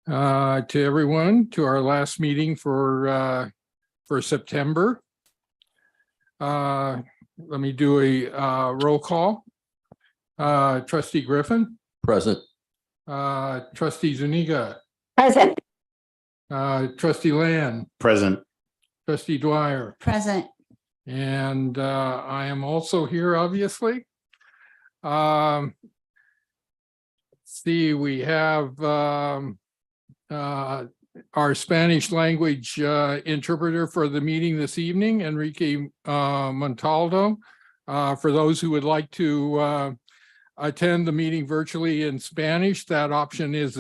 To everyone, to our last meeting for September. Let me do a roll call. Trustee Griffin. Present. Trustee Zuniga. Present. Trustee Land. Present. Trustee Dwyer. Present. And I am also here, obviously. Let's see, we have our Spanish language interpreter for the meeting this evening, Enrique Montaldo. For those who would like to attend the meeting virtually in Spanish, that option is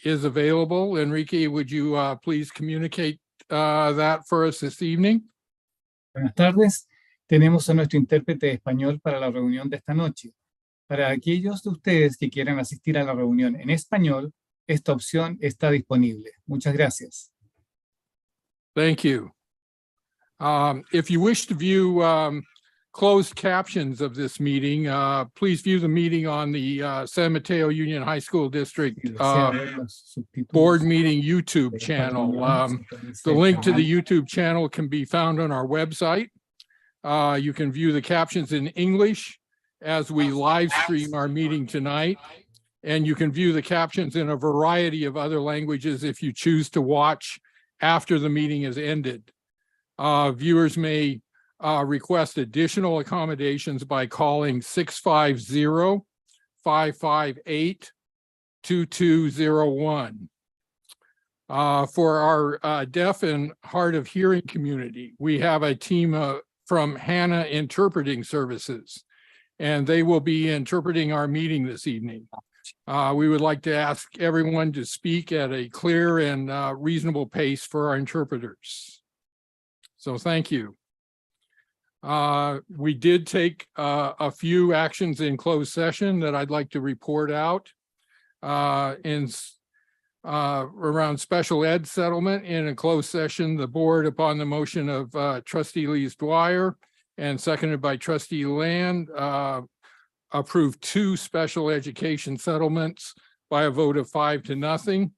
available. Enrique, would you please communicate that for us this evening? Buenas tardes. Tenemos a nuestro intérprete de español para la reunión de esta noche. Para aquellos de ustedes que quieran asistir a la reunión en español, esta opción está disponible. Muchas gracias. Thank you. If you wish to view closed captions of this meeting, please view the meeting on the San Mateo Union High School District board meeting YouTube channel. The link to the YouTube channel can be found on our website. You can view the captions in English as we live stream our meeting tonight. And you can view the captions in a variety of other languages if you choose to watch after the meeting is ended. Viewers may request additional accommodations by calling 650-558-2201. For our deaf and hard of hearing community, we have a team from HANA Interpreting Services, and they will be interpreting our meeting this evening. We would like to ask everyone to speak at a clear and reasonable pace for our interpreters. So thank you. We did take a few actions in closed session that I'd like to report out. Around special ed settlement in a closed session, the board, upon the motion of Trustee Lees Dwyer and seconded by Trustee Land, approved 2 special education settlements by a vote of 5-0.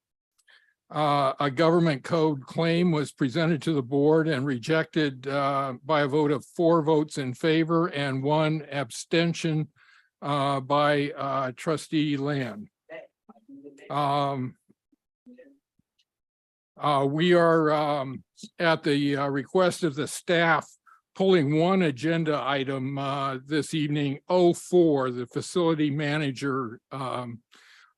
A government code claim was presented to the board and rejected by a vote of 4 votes in favor and 1 abstention by Trustee Land. We are at the request of the staff pulling 1 agenda item this evening. 04, the facility manager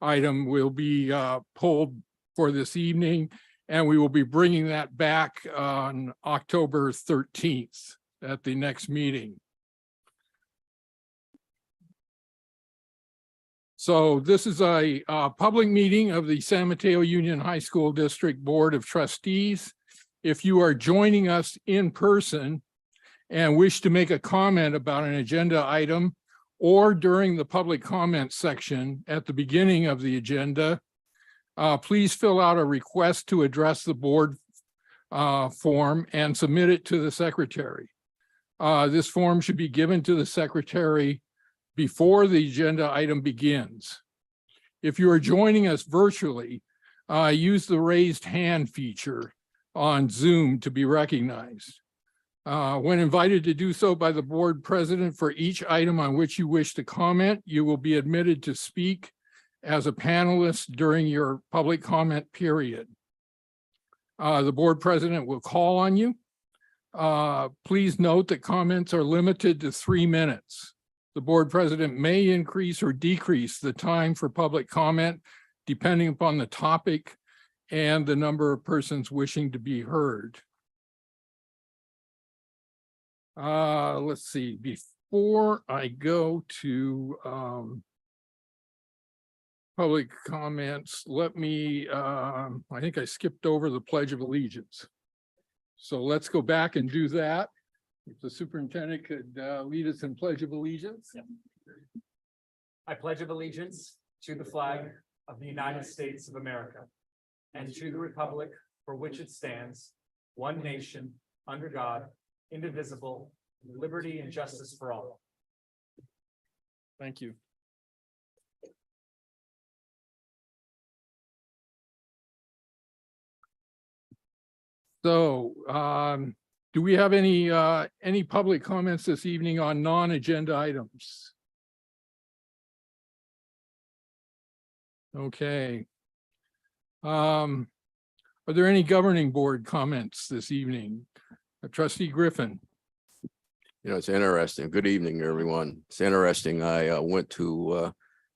item will be pulled for this evening, and we will be bringing that back on October 13th at the next meeting. So this is a public meeting of the San Mateo Union High School District Board of Trustees. If you are joining us in person and wish to make a comment about an agenda item or during the public comment section at the beginning of the agenda, please fill out a request to address the board form and submit it to the secretary. This form should be given to the secretary before the agenda item begins. If you are joining us virtually, use the raised hand feature on Zoom to be recognized. When invited to do so by the board president for each item on which you wish to comment, you will be admitted to speak as a panelist during your public comment period. The board president will call on you. Please note that comments are limited to 3 minutes. The board president may increase or decrease the time for public comment depending upon the topic and the number of persons wishing to be heard. Let's see, before I go to public comments, let me, I think I skipped over the Pledge of Allegiance. So let's go back and do that. If the superintendent could lead us in Pledge of Allegiance. Yep. I pledge of allegiance to the flag of the United States of America and to the republic for which it stands, one nation, under God, indivisible, with liberty and justice for all. Thank you. So, do we have any public comments this evening on non-agenda items? Okay. Are there any governing board comments this evening? Trustee Griffin. You know, it's interesting. Good evening, everyone. It's interesting. I went to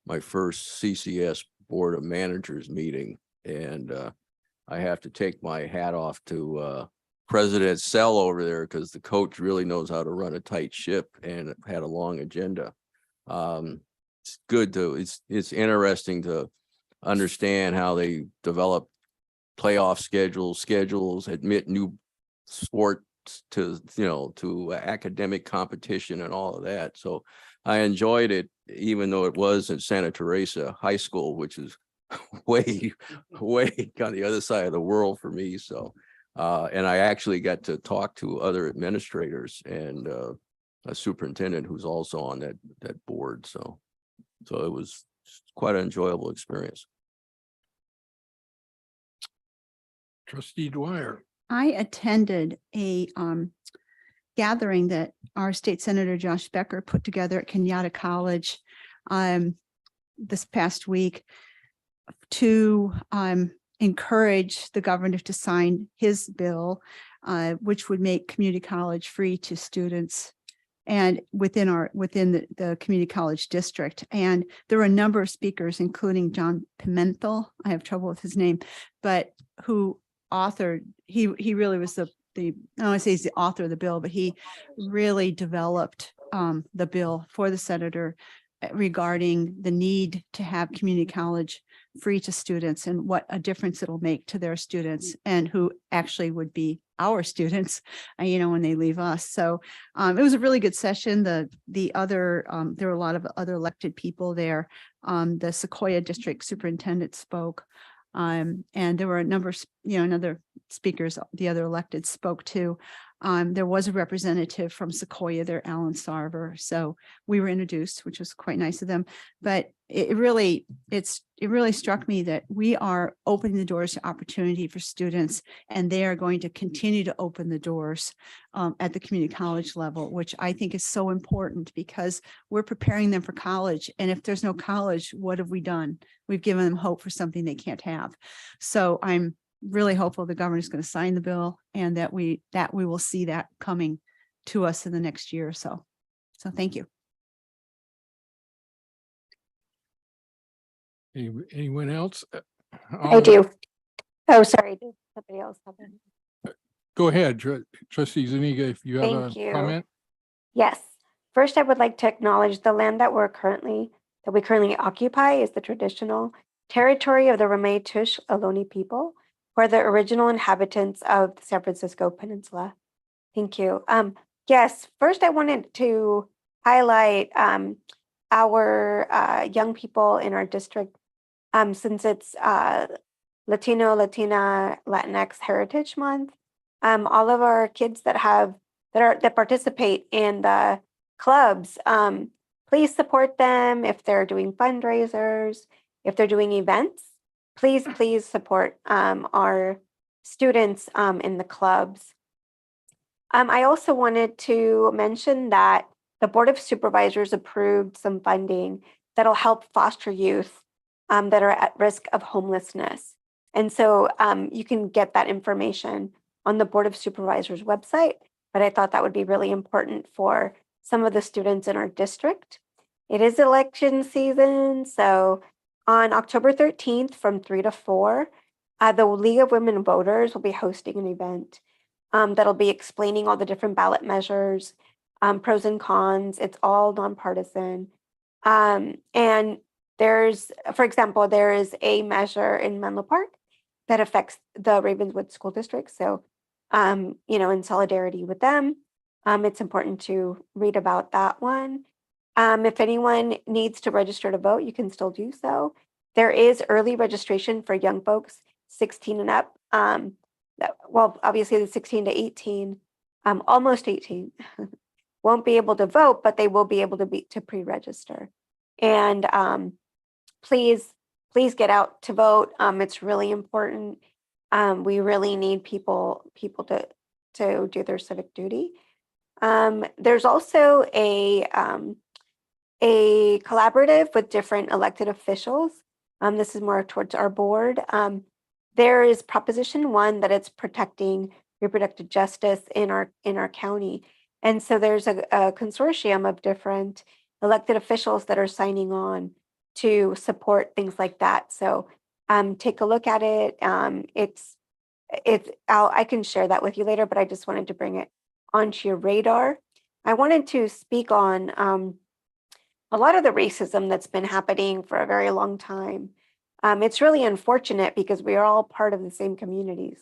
my first CCS Board of Managers meeting, and I have to take my hat off to President Sell over there, because the coach really knows how to run a tight ship and had a long agenda. It's good to, it's interesting to understand how they develop playoff schedules, admit new sport to, you know, to academic competition and all of that. So I enjoyed it, even though it was in Santa Teresa High School, which is way on the other side of the world for me. So and I actually got to talk to other administrators and a superintendent who's also on that board. So it was quite an enjoyable experience. Trustee Dwyer. I attended a gathering that our state senator Josh Becker put together at Kenyatta College this past week to encourage the governor to sign his bill, which would make community college free to students and within the community college district. And there were a number of speakers, including John Pimentel, I have trouble with his name, but who authored, he really was I don't want to say he's the author of the bill, but he really developed the bill for the senator regarding the need to have community college free to students and what a difference it'll make to their students and who actually would be our students, you know, when they leave us. So it was a really good session. The other, there were a lot of other elected people there. The Sequoia District Superintendent spoke. And there were a number of, other speakers, the other elected spoke too. There was a representative from Sequoia there, Alan Sarver. So we were introduced, which was quite nice of them. But it really struck me that we are opening the doors to opportunity for students, and they are going to continue to open the doors at the community college level, which I think is so important because we're preparing them for college. And if there's no college, what have we done? We've given them hope for something they can't have. So I'm really hopeful the governor is going to sign the bill and that we will see that coming to us in the next year or so. So thank you. Anyone else? I do. Oh, sorry. Did somebody else have it? Go ahead, Trustee Zuniga, if you have Thank a you. comment. Yes. First, I would like to acknowledge the land that we currently occupy is the traditional territory of the Ramaytush Ohlone people, who are the original inhabitants of the San Francisco Peninsula. Thank you. Yes, first I wanted to highlight our young people in our district, since it's Latino, Latina, Latinx Heritage Month. All of our kids that participate in the clubs, please support them if they're doing fundraisers, if they're doing events. Please support our students in the clubs. I also wanted to mention that the Board of Supervisors approved some funding that'll help foster youth that are at risk of homelessness. And so you can get that information on the Board of Supervisors website, but I thought that would be really important for some of the students in our district. It is election season, so on October 13th from 3 to 4, the League of Women Voters will be hosting an event that'll be explaining all the different ballot measures, pros and cons. It's all nonpartisan. And there's, for example, there is a measure in Menlo Park that affects the Ravenswood School District. So, in solidarity with them, it's important to read about that one. If anyone needs to register to vote, you can still do so. There is early registration for young folks, 16 and up. Well, obviously the 16 to 18, almost 18, won't be able to vote, but they will be able to pre-register. And please get out to vote. It's really important. We really need people to do their civic duty. There's also a collaborative with different elected officials. This is more towards our board. There is Proposition 1 that it's protecting reproductive justice in our county. And so there's a consortium of different elected officials that are signing on to support things like that. So take a look at it. I can share that with you later, but I just wanted to bring it onto your radar. I wanted to speak on a lot of the racism that's been happening for a very long time. It's really unfortunate because we are all part of the same communities.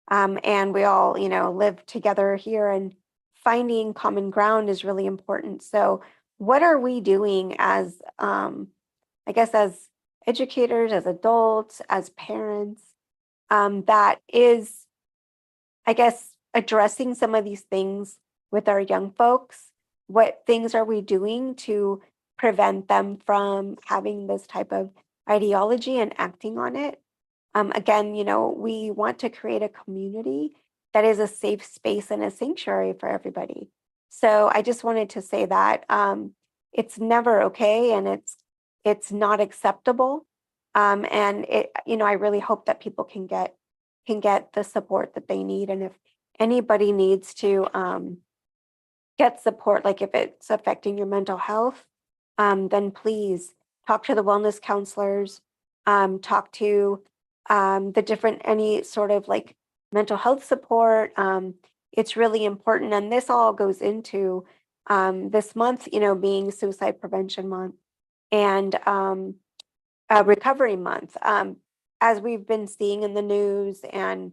And we all, live together here, and finding common ground is really important. So what are we doing as, as educators, as adults, as parents, that is, addressing some of these things with our young folks? What things are we doing to prevent them from having this type of ideology and acting on it? Again, we want to create a community that is a safe space and a sanctuary for everybody. So I just wanted to say that it's never okay, and it's not acceptable. And I really hope that people can get the support that they need. And if anybody needs to get support, like if it's affecting your mental health, then please talk to the wellness counselors, talk to the different, any sort of like mental health support. It's really important. And this all goes into this month, being Suicide Prevention Month and Recovery Month. As we've been seeing in the news and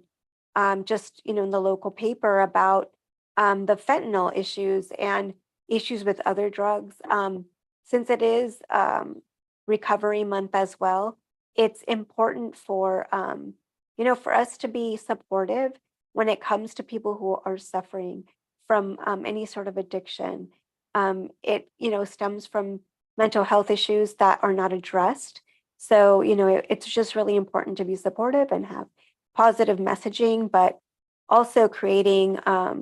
just, in the local paper about the fentanyl issues and issues with other drugs. Since it is Recovery Month as well, it's important for, for us to be supportive when it comes to people who are suffering from any sort of addiction. It, stems from mental health issues that are not addressed. So, it's just really important to be supportive and have positive messaging, but also creating a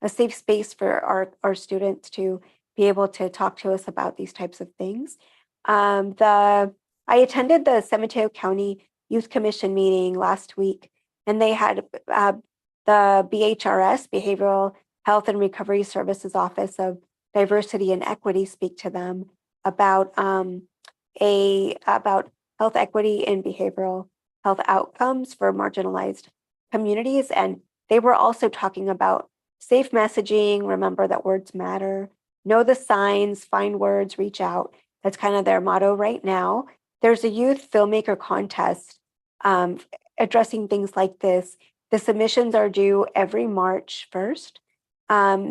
safe space for our students to be able to talk to us about these types of things. I attended the San Mateo County Youth Commission meeting last week, and they had the BHRS, Behavioral Health and Recovery Services Office of Diversity and Equity, speak to them about about health equity and behavioral health outcomes for marginalized communities. And they were also talking about safe messaging, remember that words matter, know the signs, find words, reach out. That's kind of their motto right now. There's a youth filmmaker contest addressing things like this. The submissions are due every March 1st.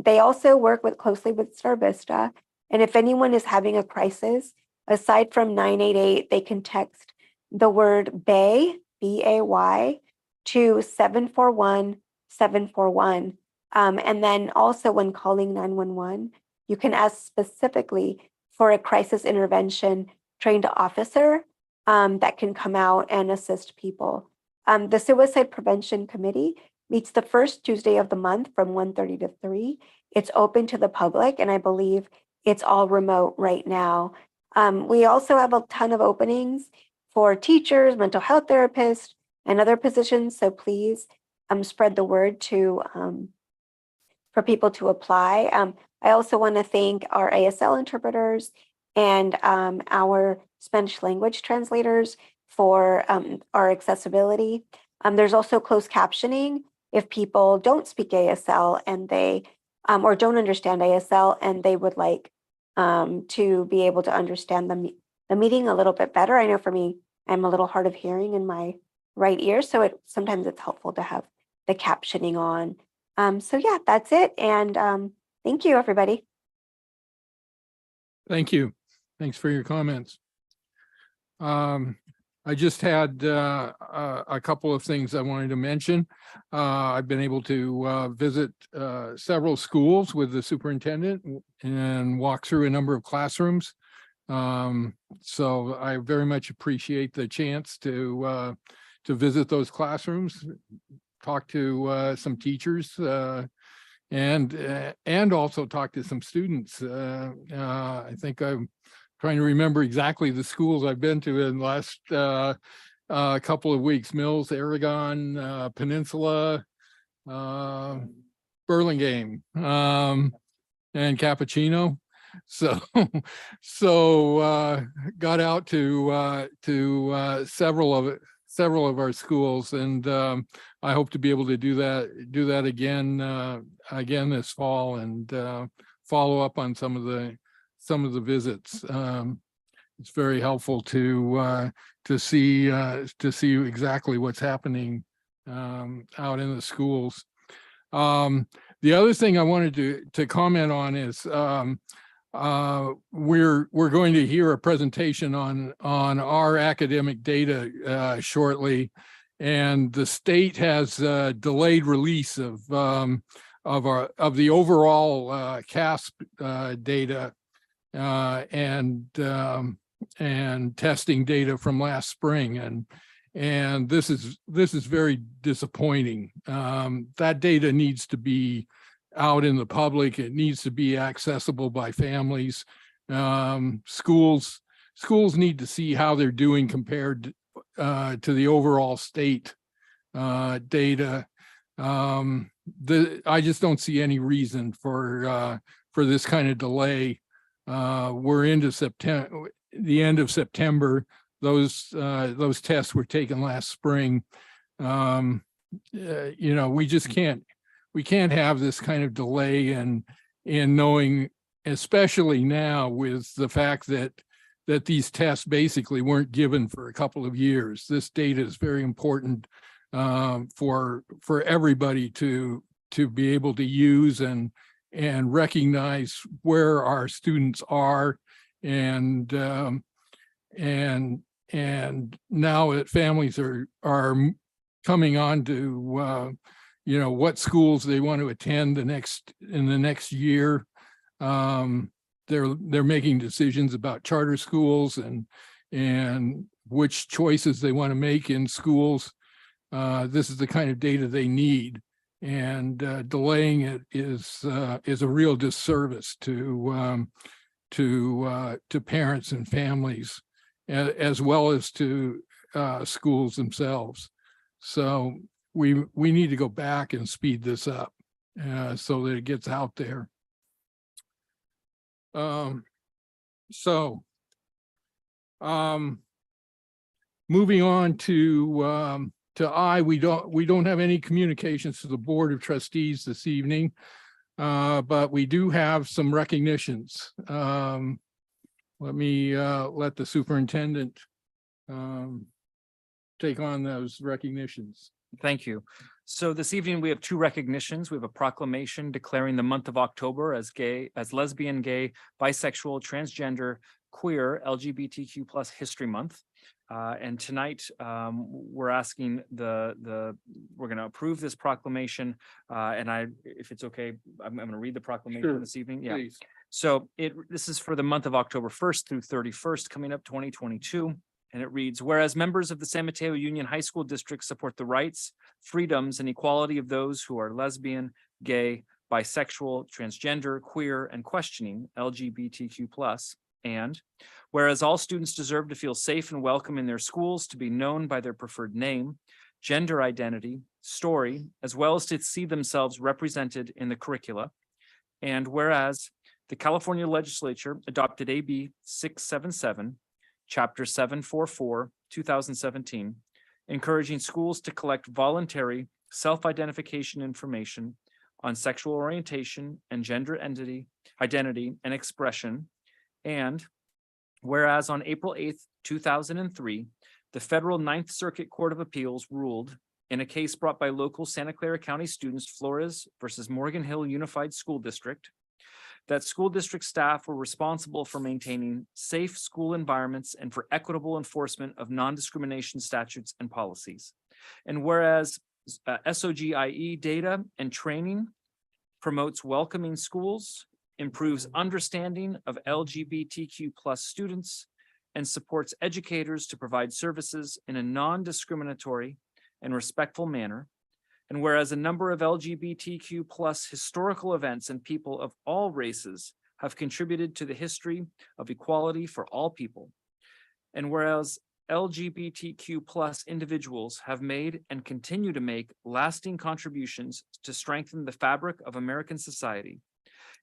They also work closely with Star Vista. And if anyone is having a crisis, aside from 988, they can text the word BAY, B-A-Y, to 741-741. And then also when calling 911, you can ask specifically for a crisis intervention trained officer that can come out and assist people. The Suicide Prevention Committee meets the first Tuesday of the month from 1:30 to 3. It's open to the public, and I believe it's all remote right now. We also have a ton of openings for teachers, mental health therapists, and other positions. So please spread the word for people to apply. I also want to thank our ASL interpreters and our Spanish language translators for our accessibility. There's also closed captioning if people don't speak ASL and they or don't understand ASL and they would like to be able to understand the meeting a little bit better. I know for me, I'm a little hard of hearing in my right ear, so sometimes it's helpful to have the captioning on. So yeah, that's it. And thank you, everybody. Thank you. Thanks for your comments. I just had a couple of things I wanted to mention. I've been able to visit several schools with the superintendent and walk through a number of classrooms. So I very much appreciate the chance to visit those classrooms, talk to some teachers, and also talk to some students. I think I'm trying to remember exactly the schools I've been to in the last couple of weeks: Mills, Aragon, Peninsula, Burlingame, and Cappuccino. So, got out to several of our schools, and I hope to be able to do that again this fall, and follow up on some of the visits. It's very helpful to see exactly what's happening out in the schools. The other thing I wanted to comment on is we're going to hear a presentation on our academic data shortly, and the state has delayed release of the overall CASP data and testing data from last spring, and this is very disappointing. That data needs to be out in the public. It needs to be accessible by families. Schools need to see how they're doing compared to the overall state data. I just don't see any reason for this kind of delay. We're into September, the end of September. Those tests were taken last spring. We can't have this kind of delay in knowing, especially now with the fact that these tests basically weren't given for a couple of years. This data is very important for everybody to be able to use and recognize where our students are, and now that families are coming on to what schools they want to attend in the next year. They're making decisions about charter schools and which choices they want to make in schools. This is the kind of data they need, and delaying it is a real disservice to parents and families, as well as to schools themselves. So we need to go back and speed this up so that it gets out there. Moving on to I, we don't have any communications to the Board of Trustees this evening, but we do have some recognitions. Let me let the superintendent take on those recognitions. Thank you. So this evening, we have two recognitions. We have a proclamation declaring the month of October as lesbian, gay, bisexual, transgender, queer, LGBTQ+ History Month. And tonight, we're asking we're going to approve this proclamation. And if it's okay, I'm going to read the proclamation this evening. Yeah. Please. So this is for the month of October 1st through 31st, coming up 2022. And it reads, whereas members of the San Mateo Union High School District support the rights, freedoms, and equality of those who are lesbian, gay, bisexual, transgender, queer, and questioning LGBTQ+. And whereas all students deserve to feel safe and welcome in their schools, to be known by their preferred name, gender identity, story, as well as to see themselves represented in the curricula. And whereas the California Legislature adopted AB 677, Chapter 744, 2017, encouraging schools to collect voluntary self-identification information on sexual orientation and gender identity and expression. And whereas on April 8th, 2003, the Federal Ninth Circuit Court of Appeals ruled in a case brought by local Santa Clara County students, Flores versus Morgan Hill Unified School District, that school district staff were responsible for maintaining safe school environments and for equitable enforcement of non-discrimination statutes and policies. And whereas SOGIE data and training promotes welcoming schools, improves understanding of LGBTQ+ students, and supports educators to provide services in a non-discriminatory and respectful manner. And whereas a number of LGBTQ plus historical events and people of all races have contributed to the history of equality for all people. And whereas LGBTQ plus individuals have made and continue to make lasting contributions to strengthen the fabric of American society.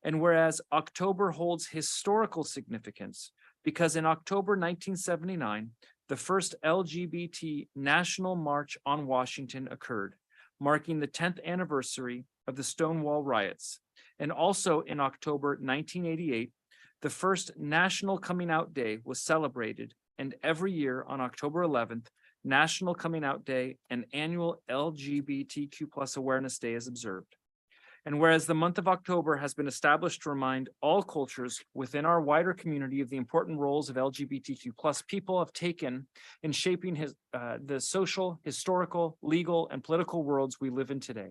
And whereas October holds historical significance because in October 1979, the first LGBT National March on Washington occurred, marking the 10th anniversary of the Stonewall riots. And also in October 1988, the first National Coming Out Day was celebrated, and every year on October 11th, National Coming Out Day and annual LGBTQ plus Awareness Day is observed. And whereas the month of October has been established to remind all cultures within our wider community of the important roles of LGBTQ plus people have taken in shaping the social, historical, legal, and political worlds we live in today.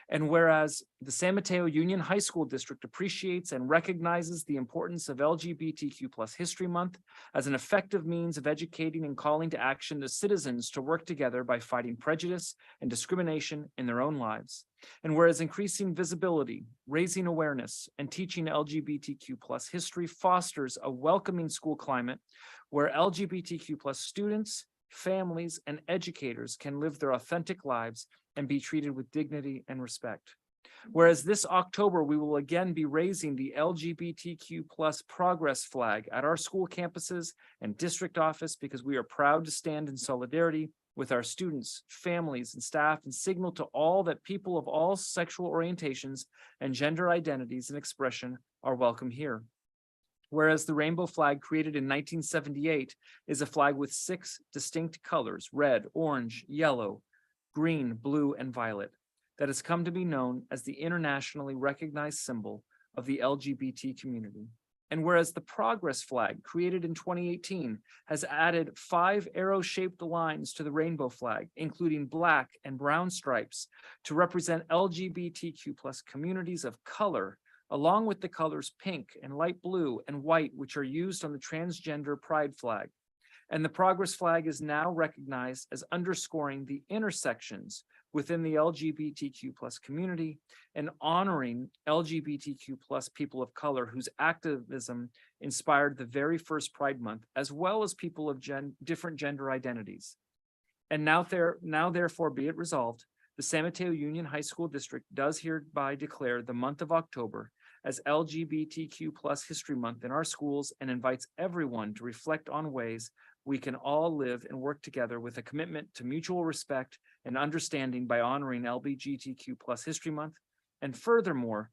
And whereas the San Mateo Union High School District appreciates and recognizes the importance of LGBTQ plus History Month as an effective means of educating and calling to action the citizens to work together by fighting prejudice and discrimination in their own lives. And whereas increasing visibility, raising awareness, and teaching LGBTQ plus history fosters a welcoming school climate where LGBTQ plus students, families, and educators can live their authentic lives and be treated with dignity and respect. Whereas this October, we will again be raising the LGBTQ plus progress flag at our school campuses and district office because we are proud to stand in solidarity with our students, families, and staff and signal to all that people of all sexual orientations and gender identities and expression are welcome here. Whereas the rainbow flag created in 1978 is a flag with 6 distinct colors, red, orange, yellow, green, blue, and violet, that has come to be known as the internationally recognized symbol of the LGBT community. And whereas the progress flag created in 2018 has added 5 arrow-shaped lines to the rainbow flag, including black and brown stripes to represent LGBTQ plus communities of color, along with the colors pink and light blue and white, which are used on the transgender pride flag. And the progress flag is now recognized as underscoring the intersections within the LGBTQ plus community and honoring LGBTQ plus people of color whose activism inspired the very first Pride Month, as well as people of different gender identities. And now therefore be it resolved, the San Mateo Union High School District does hereby declare the month of October as LGBTQ plus History Month in our schools and invites everyone to reflect on ways we can all live and work together with a commitment to mutual respect and understanding by honoring LGBTQ plus History Month. And furthermore,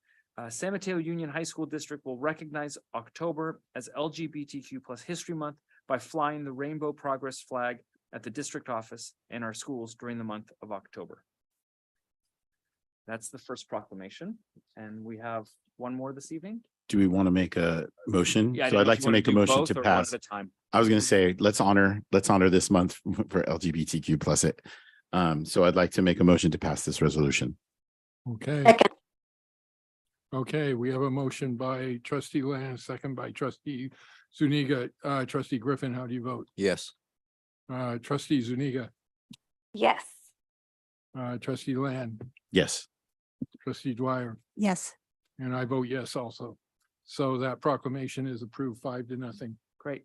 San Mateo Union High School District will recognize October as LGBTQ plus History Month by flying the Rainbow Progress flag at the district office and our schools during the month of October. That's the first proclamation, and we have one more this evening. Do we want to make a motion? Yeah, I So didn't I'd know like if you to wanted make a do motion both to or one pass. at a time. I was going to say, let's honor this month for LGBTQ plus it. So I'd like to make a motion to pass this resolution. Okay. Second. Okay, we have a motion by trustee Land, second by trustee Zuniga. Trustee Griffin, how do you vote? Yes. Trustee Zuniga, Yes. trustee Land, Yes. trustee Dwyer, Yes. and I vote yes also. So that proclamation is approved 5-0. Great.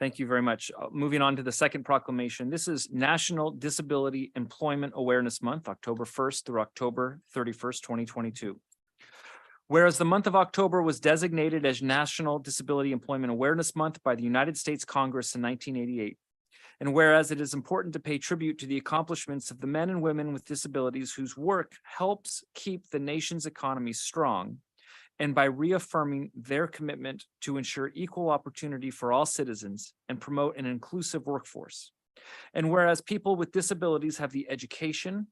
Thank you very much. Moving on to the second proclamation. This is National Disability Employment Awareness Month, October 1st through October 31st, 2022. Whereas the month of October was designated as National Disability Employment Awareness Month by the United States Congress in 1988. And whereas it is important to pay tribute to the accomplishments of the men and women with disabilities whose work helps keep the nation's economy strong, and by reaffirming their commitment to ensure equal opportunity for all citizens and promote an inclusive workforce. And whereas people with disabilities have the education,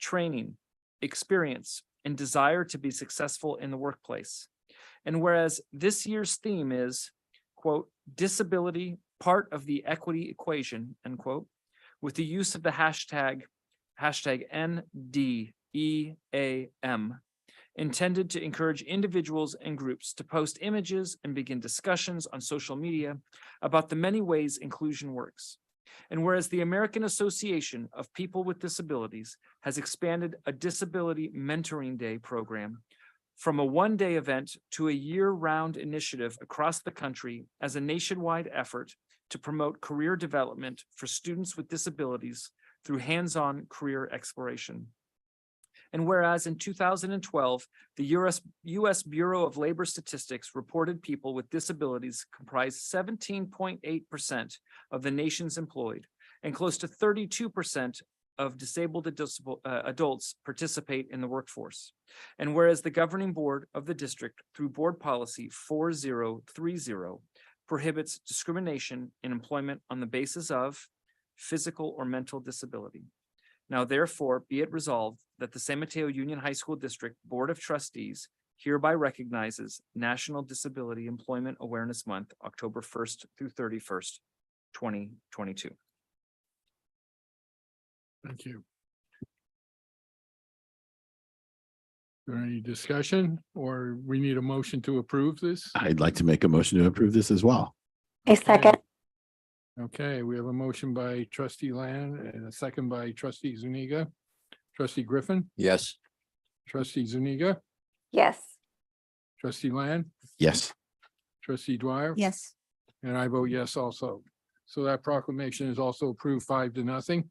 training, experience, and desire to be successful in the workplace. And whereas this year's theme is, quote, disability, part of the equity equation, end quote, with the use of the hashtag NDEAM, intended to encourage individuals and groups to post images and begin discussions on social media about the many ways inclusion works. And whereas the American Association of People with Disabilities has expanded a Disability Mentoring Day program from a one-day event to a year-round initiative across the country as a nationwide effort to promote career development for students with disabilities through hands-on career exploration. And whereas in 2012, the US Bureau of Labor Statistics reported people with disabilities comprised 17.8% of the nation's employed, and close to 32% of disabled adults participate in the workforce. And whereas the governing board of the district, through board policy 4030, prohibits discrimination in employment on the basis of physical or mental disability. Now therefore be it resolved that the San Mateo Union High School District Board of Trustees hereby recognizes National Disability Employment Awareness Month, October 1st through 31st, 2022. Thank you. Is there any discussion, or we need a motion to approve this? I'd like to make a motion to approve this as well. A second. Okay, we have a motion by trustee Land and a second by trustee Zuniga. Trustee Griffin, Yes. trustee Zuniga, Yes. trustee Land, Yes. trustee Dwyer. Yes. And I vote yes also. So that proclamation is also approved 5-0.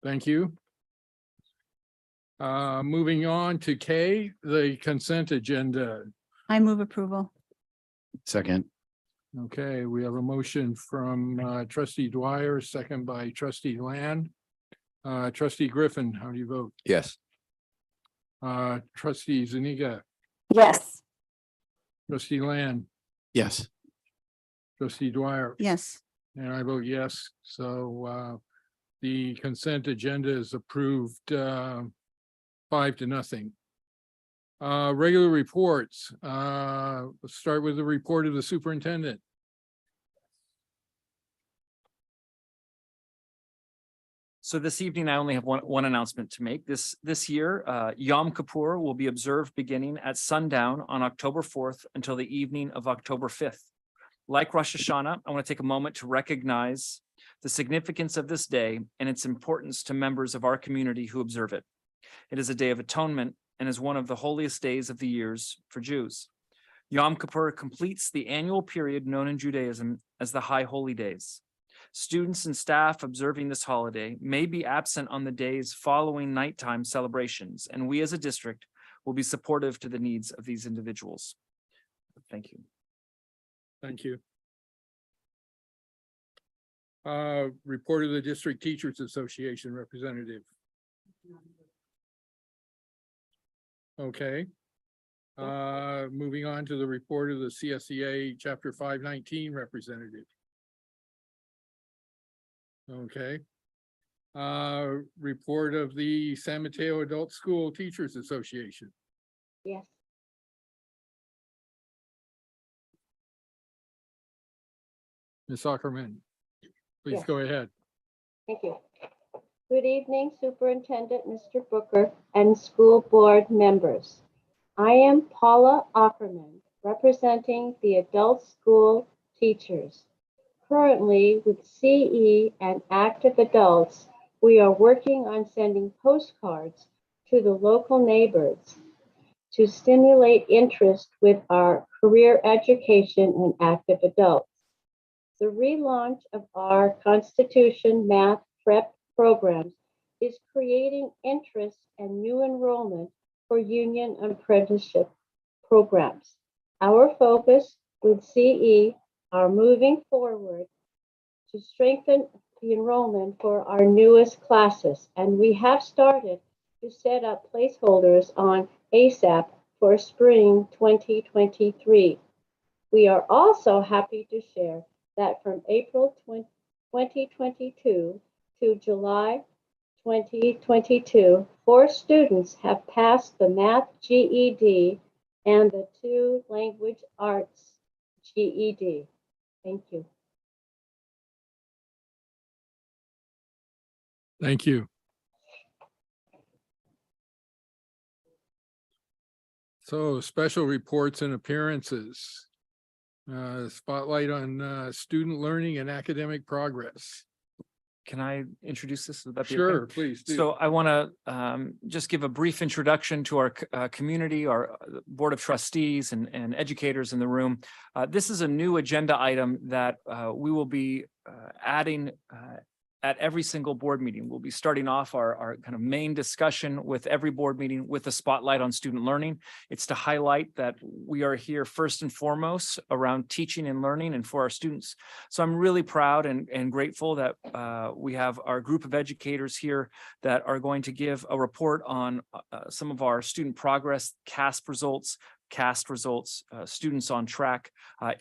Thank you. Moving on to K, the consent agenda. I move approval. Second. Okay, we have a motion from trustee Dwyer, second by trustee Land. Trustee Griffin, how do you vote? Yes. Trustee Zuniga, Yes. trustee Land, Yes. trustee Dwyer, Yes. and I vote yes. So the consent agenda is approved 5-0. Regular reports. Let's start with the report of the superintendent. So this evening, I only have one announcement to make. This year, Yom Kippur will be observed beginning at sundown on October 4th until the evening of October 5th. Like Rosh Hashanah, I want to take a moment to recognize the significance of this day and its importance to members of our community who observe it. It is a day of atonement and is one of the holiest days of the years for Jews. Yom Kippur completes the annual period known in Judaism as the High Holy Days. Students and staff observing this holiday may be absent on the days following nighttime celebrations, and we as a district will be supportive to the needs of these individuals. Thank you. Thank you. Report of the District Teachers Association representative. Okay. Moving on to the report of the CSEA Chapter 519 representative. Okay. Report of the San Mateo Adult School Teachers Association. Yes. Ms. Ackerman, please Yes. go ahead. Thank you. Good evening, Superintendent Mr. Booker and school board members. I am Paula Ackerman, representing the adult school teachers. Currently, with CE and active adults, we are working on sending postcards to the local neighbors to stimulate interest with our career education and active adults. The relaunch of our Constitution math prep programs is creating interest and new enrollment for union apprenticeship programs. Our focus with CE are moving forward to strengthen the enrollment for our newest classes, and we have started to set up placeholders on ASAP for spring 2023. We are also happy to share that from April 2022 to July 2022, 4 students have passed the math GED and the 2 language arts GED. Thank you. Thank you. So special reports and appearances. Spotlight on student learning and academic progress. Can I introduce this? Would that be okay? Sure, please do. So I want to just give a brief introduction to our community, our Board of Trustees and educators in the room. This is a new agenda item that we will be adding at every single board meeting. We'll be starting off our kind of main discussion with every board meeting with a spotlight on student learning. It's to highlight that we are here first and foremost around teaching and learning and for our students. So I'm really proud and grateful that we have our group of educators here that are going to give a report on some of our student progress, CAST results, students on track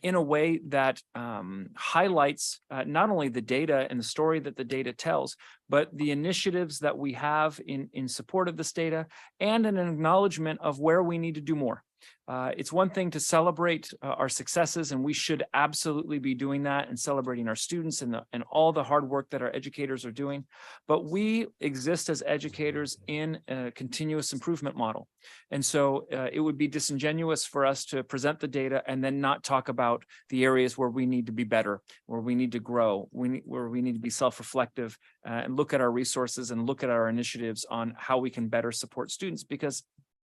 in a way that highlights not only the data and the story that the data tells, but the initiatives that we have in support of this data and an acknowledgement of where we need to do more. It's one thing to celebrate our successes, and we should absolutely be doing that and celebrating our students and all the hard work that our educators are doing. But we exist as educators in a continuous improvement model. And so it would be disingenuous for us to present the data and then not talk about the areas where we need to be better, where we need to grow, where we need to be self-reflective and look at our resources and look at our initiatives on how we can better support students, because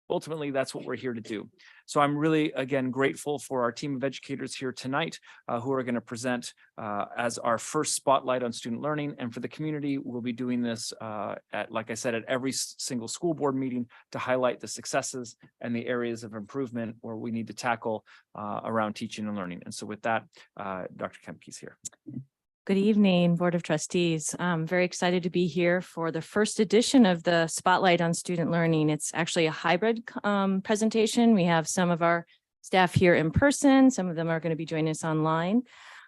ultimately, that's what we're here to do. So I'm really, again, grateful for our team of educators here tonight who are going to present as our first spotlight on student learning. And for the community, we'll be doing this like I said, at every single school board meeting to highlight the successes and the areas of improvement where we need to tackle around teaching and learning. And so with that, Dr. Kempke's here. Good evening, Board of Trustees. I'm very excited to be here for the first edition of the Spotlight on Student Learning. It's actually a hybrid presentation. We have some of our staff here in person. Some of them are going to be joining us online.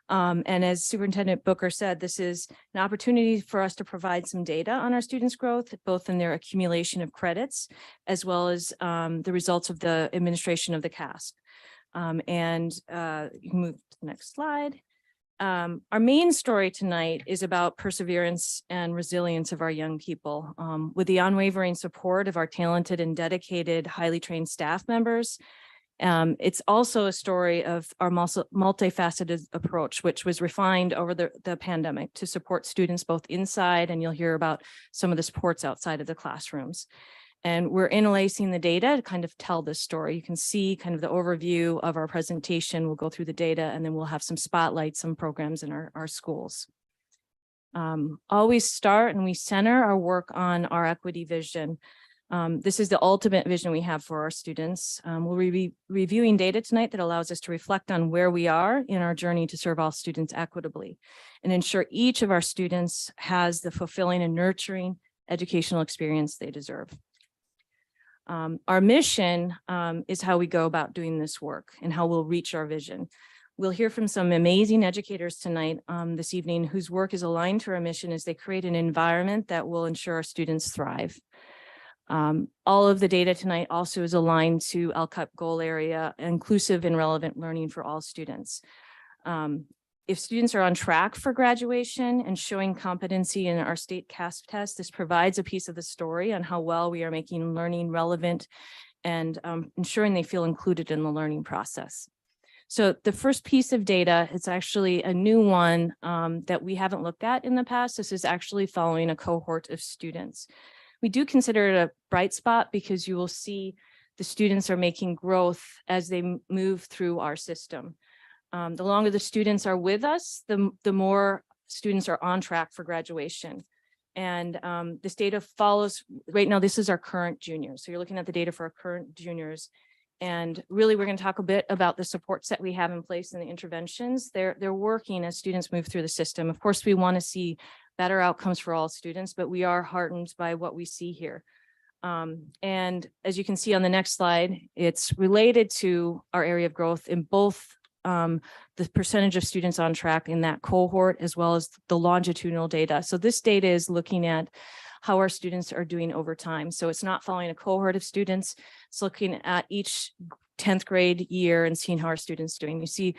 And as Superintendent Booker said, this is an opportunity for us to provide some data on our students' growth, both in their accumulation of credits, as well as the results of the administration of the CAST. You can move to the next slide. Our main story tonight is about perseverance and resilience of our young people. With the unwavering support of our talented and dedicated, highly trained staff members. It's also a story of our multifaceted approach, which was refined over the pandemic to support students both inside, and you'll hear about some of the supports outside of the classrooms. And we're interlacing the data to kind of tell this story. You can see kind of the overview of our presentation. We'll go through the data, and then we'll have some spotlights, some programs in our schools. Always start and we center our work on our equity vision. This is the ultimate vision we have for our students. We'll be reviewing data tonight that allows us to reflect on where we are in our journey to serve all students equitably and ensure each of our students has the fulfilling and nurturing educational experience they deserve. Our mission is how we go about doing this work and how we'll reach our vision. We'll hear from some amazing educators tonight, this evening, whose work is aligned to our mission as they create an environment that will ensure our students thrive. All of the data tonight also is aligned to LCUP goal area, inclusive and relevant learning for all students. If students are on track for graduation and showing competency in our state CASP test, this provides a piece of the story on how well we are making learning relevant and ensuring they feel included in the learning process. So the first piece of data, it's actually a new one that we haven't looked at in the past. This is actually following a cohort of students. We do consider it a bright spot because you will see the students are making growth as they move through our system. The longer the students are with us, the more students are on track for graduation. And this data follows, right now, this is our current juniors. So you're looking at the data for our current juniors. And really, we're going to talk a bit about the supports that we have in place and the interventions. They're working as students move through the system. Of course, we want to see better outcomes for all students, but we are heartened by what we see here. And as you can see on the next slide, it's related to our area of growth in both the percentage of students on track in that cohort, as well as the longitudinal data. So this data is looking at how our students are doing over time. So it's not following a cohort of students. It's looking at each 10th grade year and seeing how our students doing. You see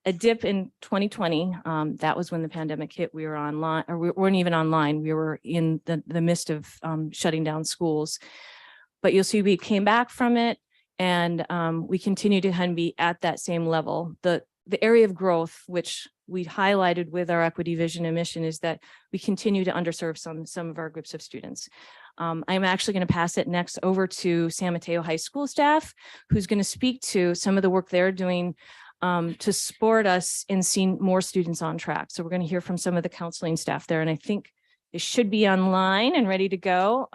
a dip in 2020. That was when the pandemic hit. We were online, or we weren't even online. We were in the midst of shutting down schools. But you'll see we came back from it. And we continue to kind of be at that same level. The area of growth, which we highlighted with our equity vision and mission, is that we continue to underserve some of our groups of students. I'm actually going to pass it next over to San Mateo High School staff, who's going to speak to some of the work they're doing to support us in seeing more students on track. So we're going to hear from some of the counseling staff there, and I think it should be online and ready to go.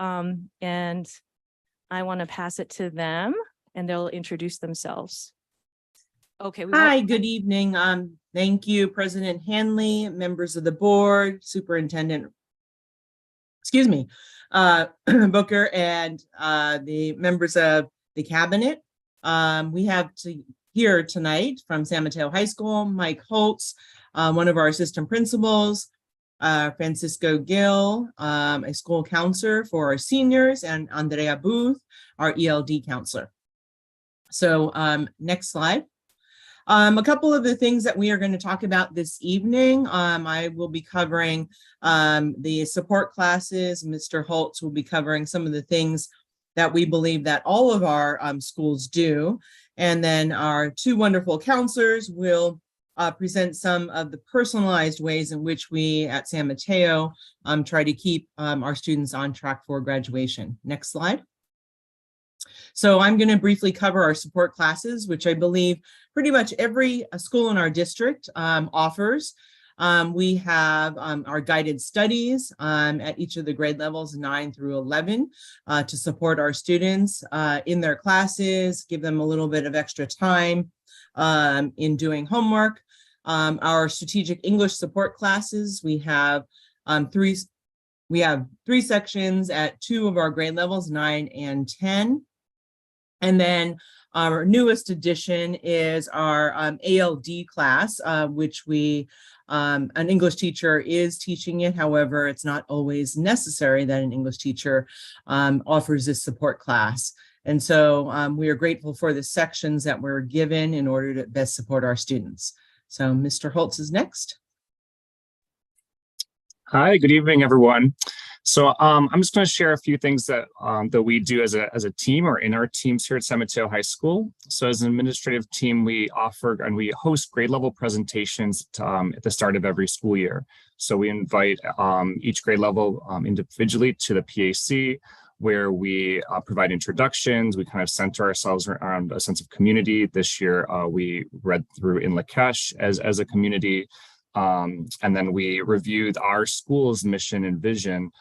And I want to pass it to them, and they'll introduce themselves. Okay. Hi, good evening. Thank you, President Hanley, members of the board, Superintendent, Booker, and the members of the cabinet. We have here tonight from San Mateo High School, Mike Holtz, one of our assistant principals, Francisco Gill, a school counselor for our seniors, and Andrea Booth, our ELD counselor. So next slide. A couple of the things that we are going to talk about this evening. I will be covering the support classes. Mr. Holtz will be covering some of the things that we believe that all of our schools do. And then our two wonderful counselors will present some of the personalized ways in which we at San Mateo try to keep our students on track for graduation. Next slide. So I'm going to briefly cover our support classes, which I believe pretty much every school in our district offers. We have our guided studies at each of the grade levels 9 through 11 to support our students in their classes, give them a little bit of extra time in doing homework. Our strategic English support classes, we have three sections at 2 of our grade levels, 9 and 10. And then our newest addition is our ALD class, which an English teacher is teaching it. However, it's not always necessary that an English teacher offers this support class. And so we are grateful for the sections that we're given in order to best support our students. So Mr. Holtz is next. Hi, good evening, everyone. So I'm just going to share a few things that that we do as a team or in our teams here at San Mateo High School. So as an administrative team, we offer and we host grade level presentations at the start of every school year. So we invite each grade level individually to the PAC, where we provide introductions. We kind of center ourselves around a sense of community. This year, we read through In Lakesh as a community. And then we reviewed our school's mission and vision,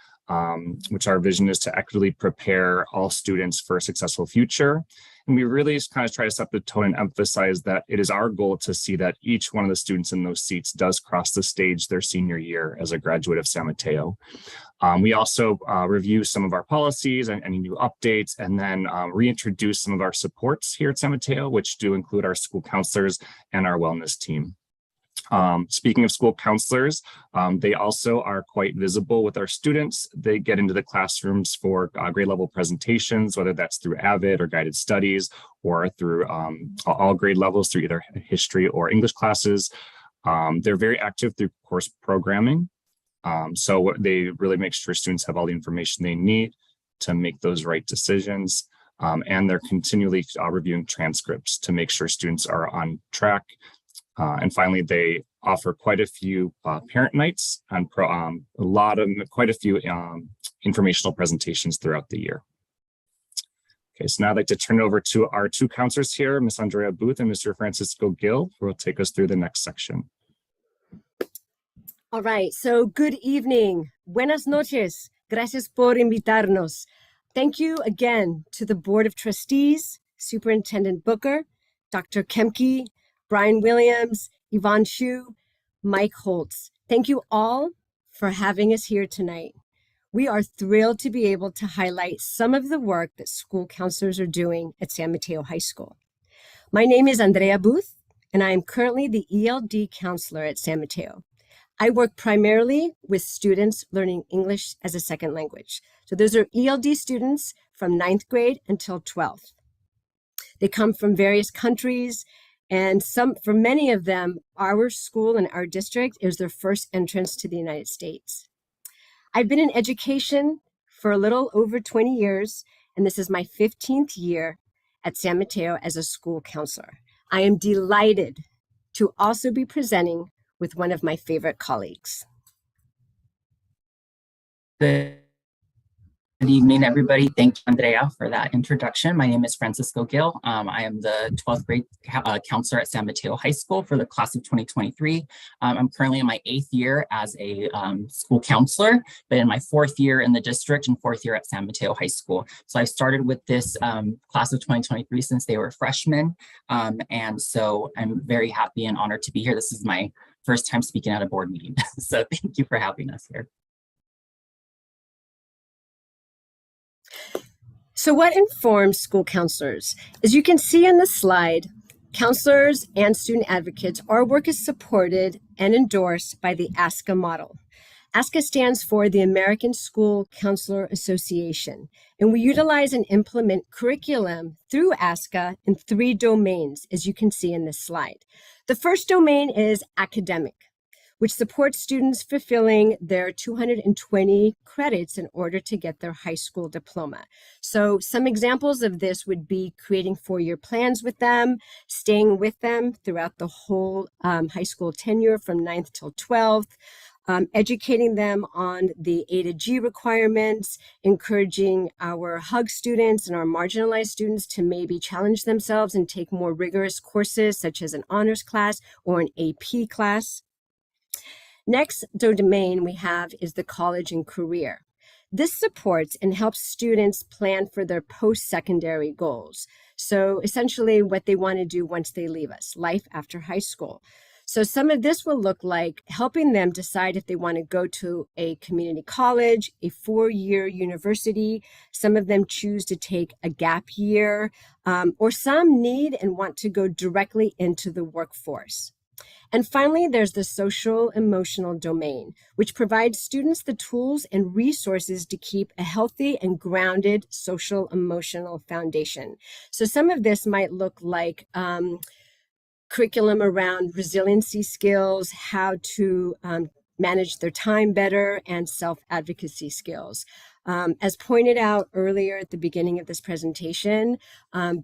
which our vision is to equitably prepare all students for a successful future. And we really just kind of try to set the tone and emphasize that it is our goal to see that each one of the students in those seats does cross the stage their senior year as a graduate of San Mateo. We also review some of our policies and any new updates, and then reintroduce some of our supports here at San Mateo, which do include our school counselors and our wellness team. Speaking of school counselors, they also are quite visible with our students. They get into the classrooms for grade level presentations, whether that's through AVID or guided studies, or through all grade levels through either history or English classes. They're very active through course programming. So they really make sure students have all the information they need to make those right decisions. And they're continually reviewing transcripts to make sure students are on track. And finally, they offer quite a few parent nights and quite a few informational presentations throughout the year. Okay, so now I'd like to turn it over to our two counselors here, Ms. Andrea Booth and Mr. Francisco Gill, who will take us through the next section. All right, so good evening. Buenas noches. Gracias por invitarnos. Thank you again to the Board of Trustees, Superintendent Booker, Dr. Kemke, Brian Williams, Yvonne Shu, Mike Holtz. Thank you all for having us here tonight. We are thrilled to be able to highlight some of the work that school counselors are doing at San Mateo High School. My name is Andrea Booth, and I am currently the ELD counselor at San Mateo. I work primarily with students learning English as a second language. So those are ELD students from 9th grade until 12th. They come from various countries, and for many of them, our school and our district is their first entrance to the United States. I've been in education for a little over 20 years, and this is my 15th year at San Mateo as a school counselor. I am delighted to also be presenting with one of my favorite colleagues. Good evening, everybody. Thank you, Andrea, for that introduction. My name is Francisco Gil. I am the 12th grade counselor at San Mateo High School for the class of 2023. I'm currently in my 8th year as a school counselor, but in my 4th year in the district and 4th year at San Mateo High School. So I started with this class of 2023 since they were freshmen. And so I'm very happy and honored to be here. This is my first time speaking at a board meeting. So thank you for having us here. So what informs school counselors? As you can see in the slide, counselors and student advocates, our work is supported and endorsed by the ASCA model. ASCA stands for the American School Counselor Association, and we utilize and implement curriculum through ASCA in 3 domains, as you can see in this slide. The first domain is academic, which supports students fulfilling their 220 credits in order to get their high school diploma. So some examples of this would be creating 4-year plans with them, staying with them throughout the whole high school tenure from 9th till 12th, educating them on the A to G requirements, encouraging our HUG students and our marginalized students to maybe challenge themselves and take more rigorous courses such as an honors class or an AP class. Next domain we have is the college and career. This supports and helps students plan for their post-secondary goals. So essentially what they want to do once they leave us, life after high school. So some of this will look like helping them decide if they want to go to a community college, a 4-year university. Some of them choose to take a gap year, or some need and want to go directly into the workforce. And finally, there's the social emotional domain, which provides students the tools and resources to keep a healthy and grounded social emotional foundation. So some of this might look like curriculum around resiliency skills, how to manage their time better, and self-advocacy skills. As pointed out earlier at the beginning of this presentation,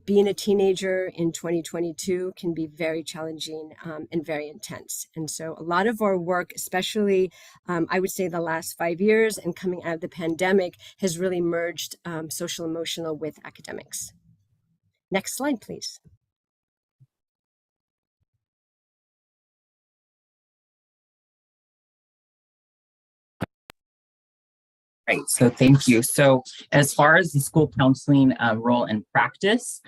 being a teenager in 2022 can be very challenging and very intense. And so a lot of our work, especially I would say the last 5 years and coming out of the pandemic, has really merged social emotional with academics. Next slide, please. Right, so thank you. So as far as the school counseling role in practice,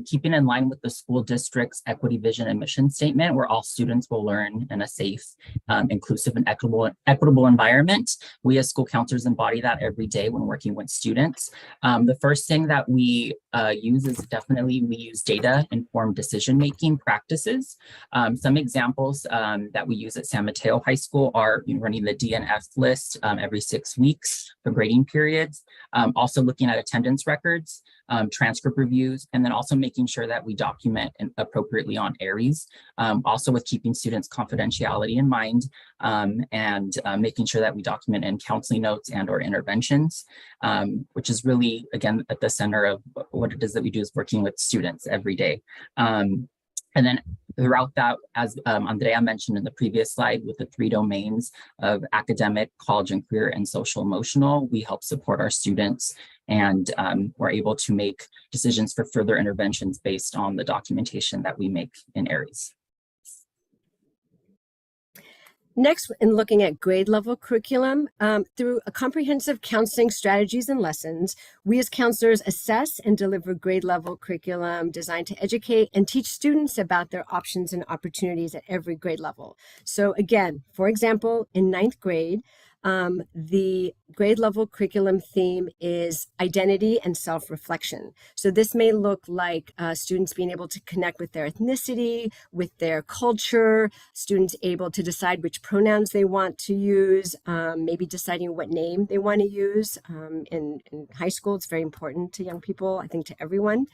keeping in line with the school district's equity vision and mission statement, where all students will learn in a safe, inclusive, and equitable environment. We as school counselors embody that every day when working with students. The first thing that we use is definitely we use data-informed decision-making practices. Some examples that we use at San Mateo High School are running the DNF list every 6 weeks for grading periods, also looking at attendance records, transcript reviews, and then also making sure that we document appropriately on ARIES, also with keeping students' confidentiality in mind, and making sure that we document in counseling notes and or interventions, which is really, again, at the center of what it is that we do is working with students every day. And then throughout that, as Andrea mentioned in the previous slide, with the 3 domains of academic, college and career, and social emotional, we help support our students, and we're able to make decisions for further interventions based on the documentation that we make in ARIES. Next, in looking at grade level curriculum, through a comprehensive counseling strategies and lessons, we as counselors assess and deliver grade level curriculum designed to educate and teach students about their options and opportunities at every grade level. So again, for example, in 9th grade, the grade level curriculum theme is identity and self-reflection. So this may look like students being able to connect with their ethnicity, with their culture, students able to decide which pronouns they want to use, maybe deciding what name they want to use. In high school, it's very important to young people, I think to everyone.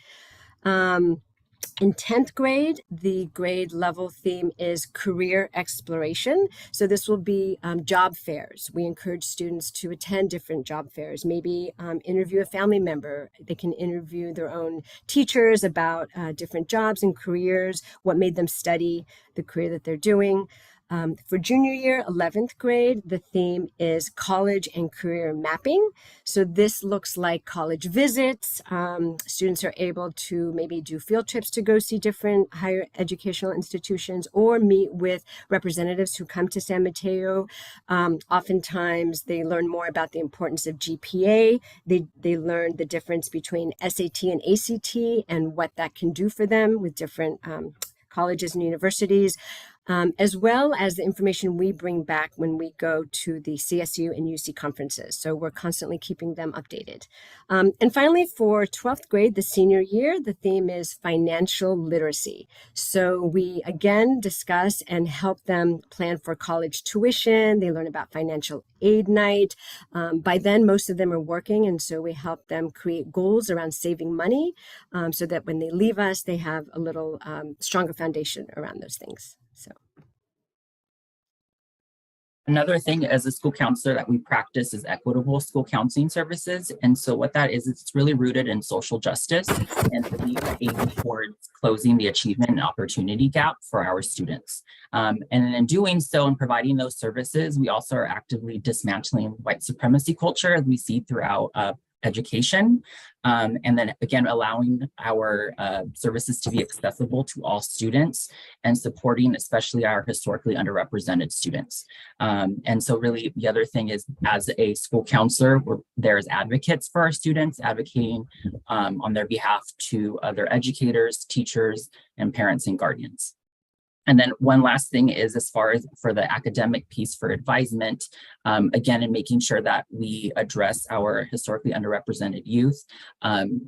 In 10th grade, the grade level theme is career exploration. So this will be job fairs. We encourage students to attend different job fairs, maybe interview a family member. They can interview their own teachers about different jobs and careers, what made them study the career that they're doing. For junior year, 11th grade, the theme is college and career mapping. So this looks like college visits. Students are able to maybe do field trips to go see different higher educational institutions or meet with representatives who come to San Mateo. Oftentimes, they learn more about the importance of GPA. They learn the difference between SAT and ACT and what that can do for them with different colleges and universities, as well as the information we bring back when we go to the CSU and UC conferences. So we're constantly keeping them updated. And finally, for 12th grade, the senior year, the theme is financial literacy. So we again discuss and help them plan for college tuition. They learn about financial aid night. By then, most of them are working, and so we help them create goals around saving money so that when they leave us, they have a little stronger foundation around those things. So. Another thing as a school counselor that we practice is equitable school counseling services. And so what that is, it's really rooted in social justice and really aiming towards closing the achievement and opportunity gap for our students. And in doing so and providing those services, we also are actively dismantling white supremacy culture as we see throughout education. And then again, allowing our services to be accessible to all students and supporting especially our historically underrepresented students. And so really the other thing is, as a school counselor, we're there as advocates for our students, advocating on their behalf to other educators, teachers, and parents and guardians. And then one last thing is, as far as for the academic piece for advisement, again, in making sure that we address our historically underrepresented youth,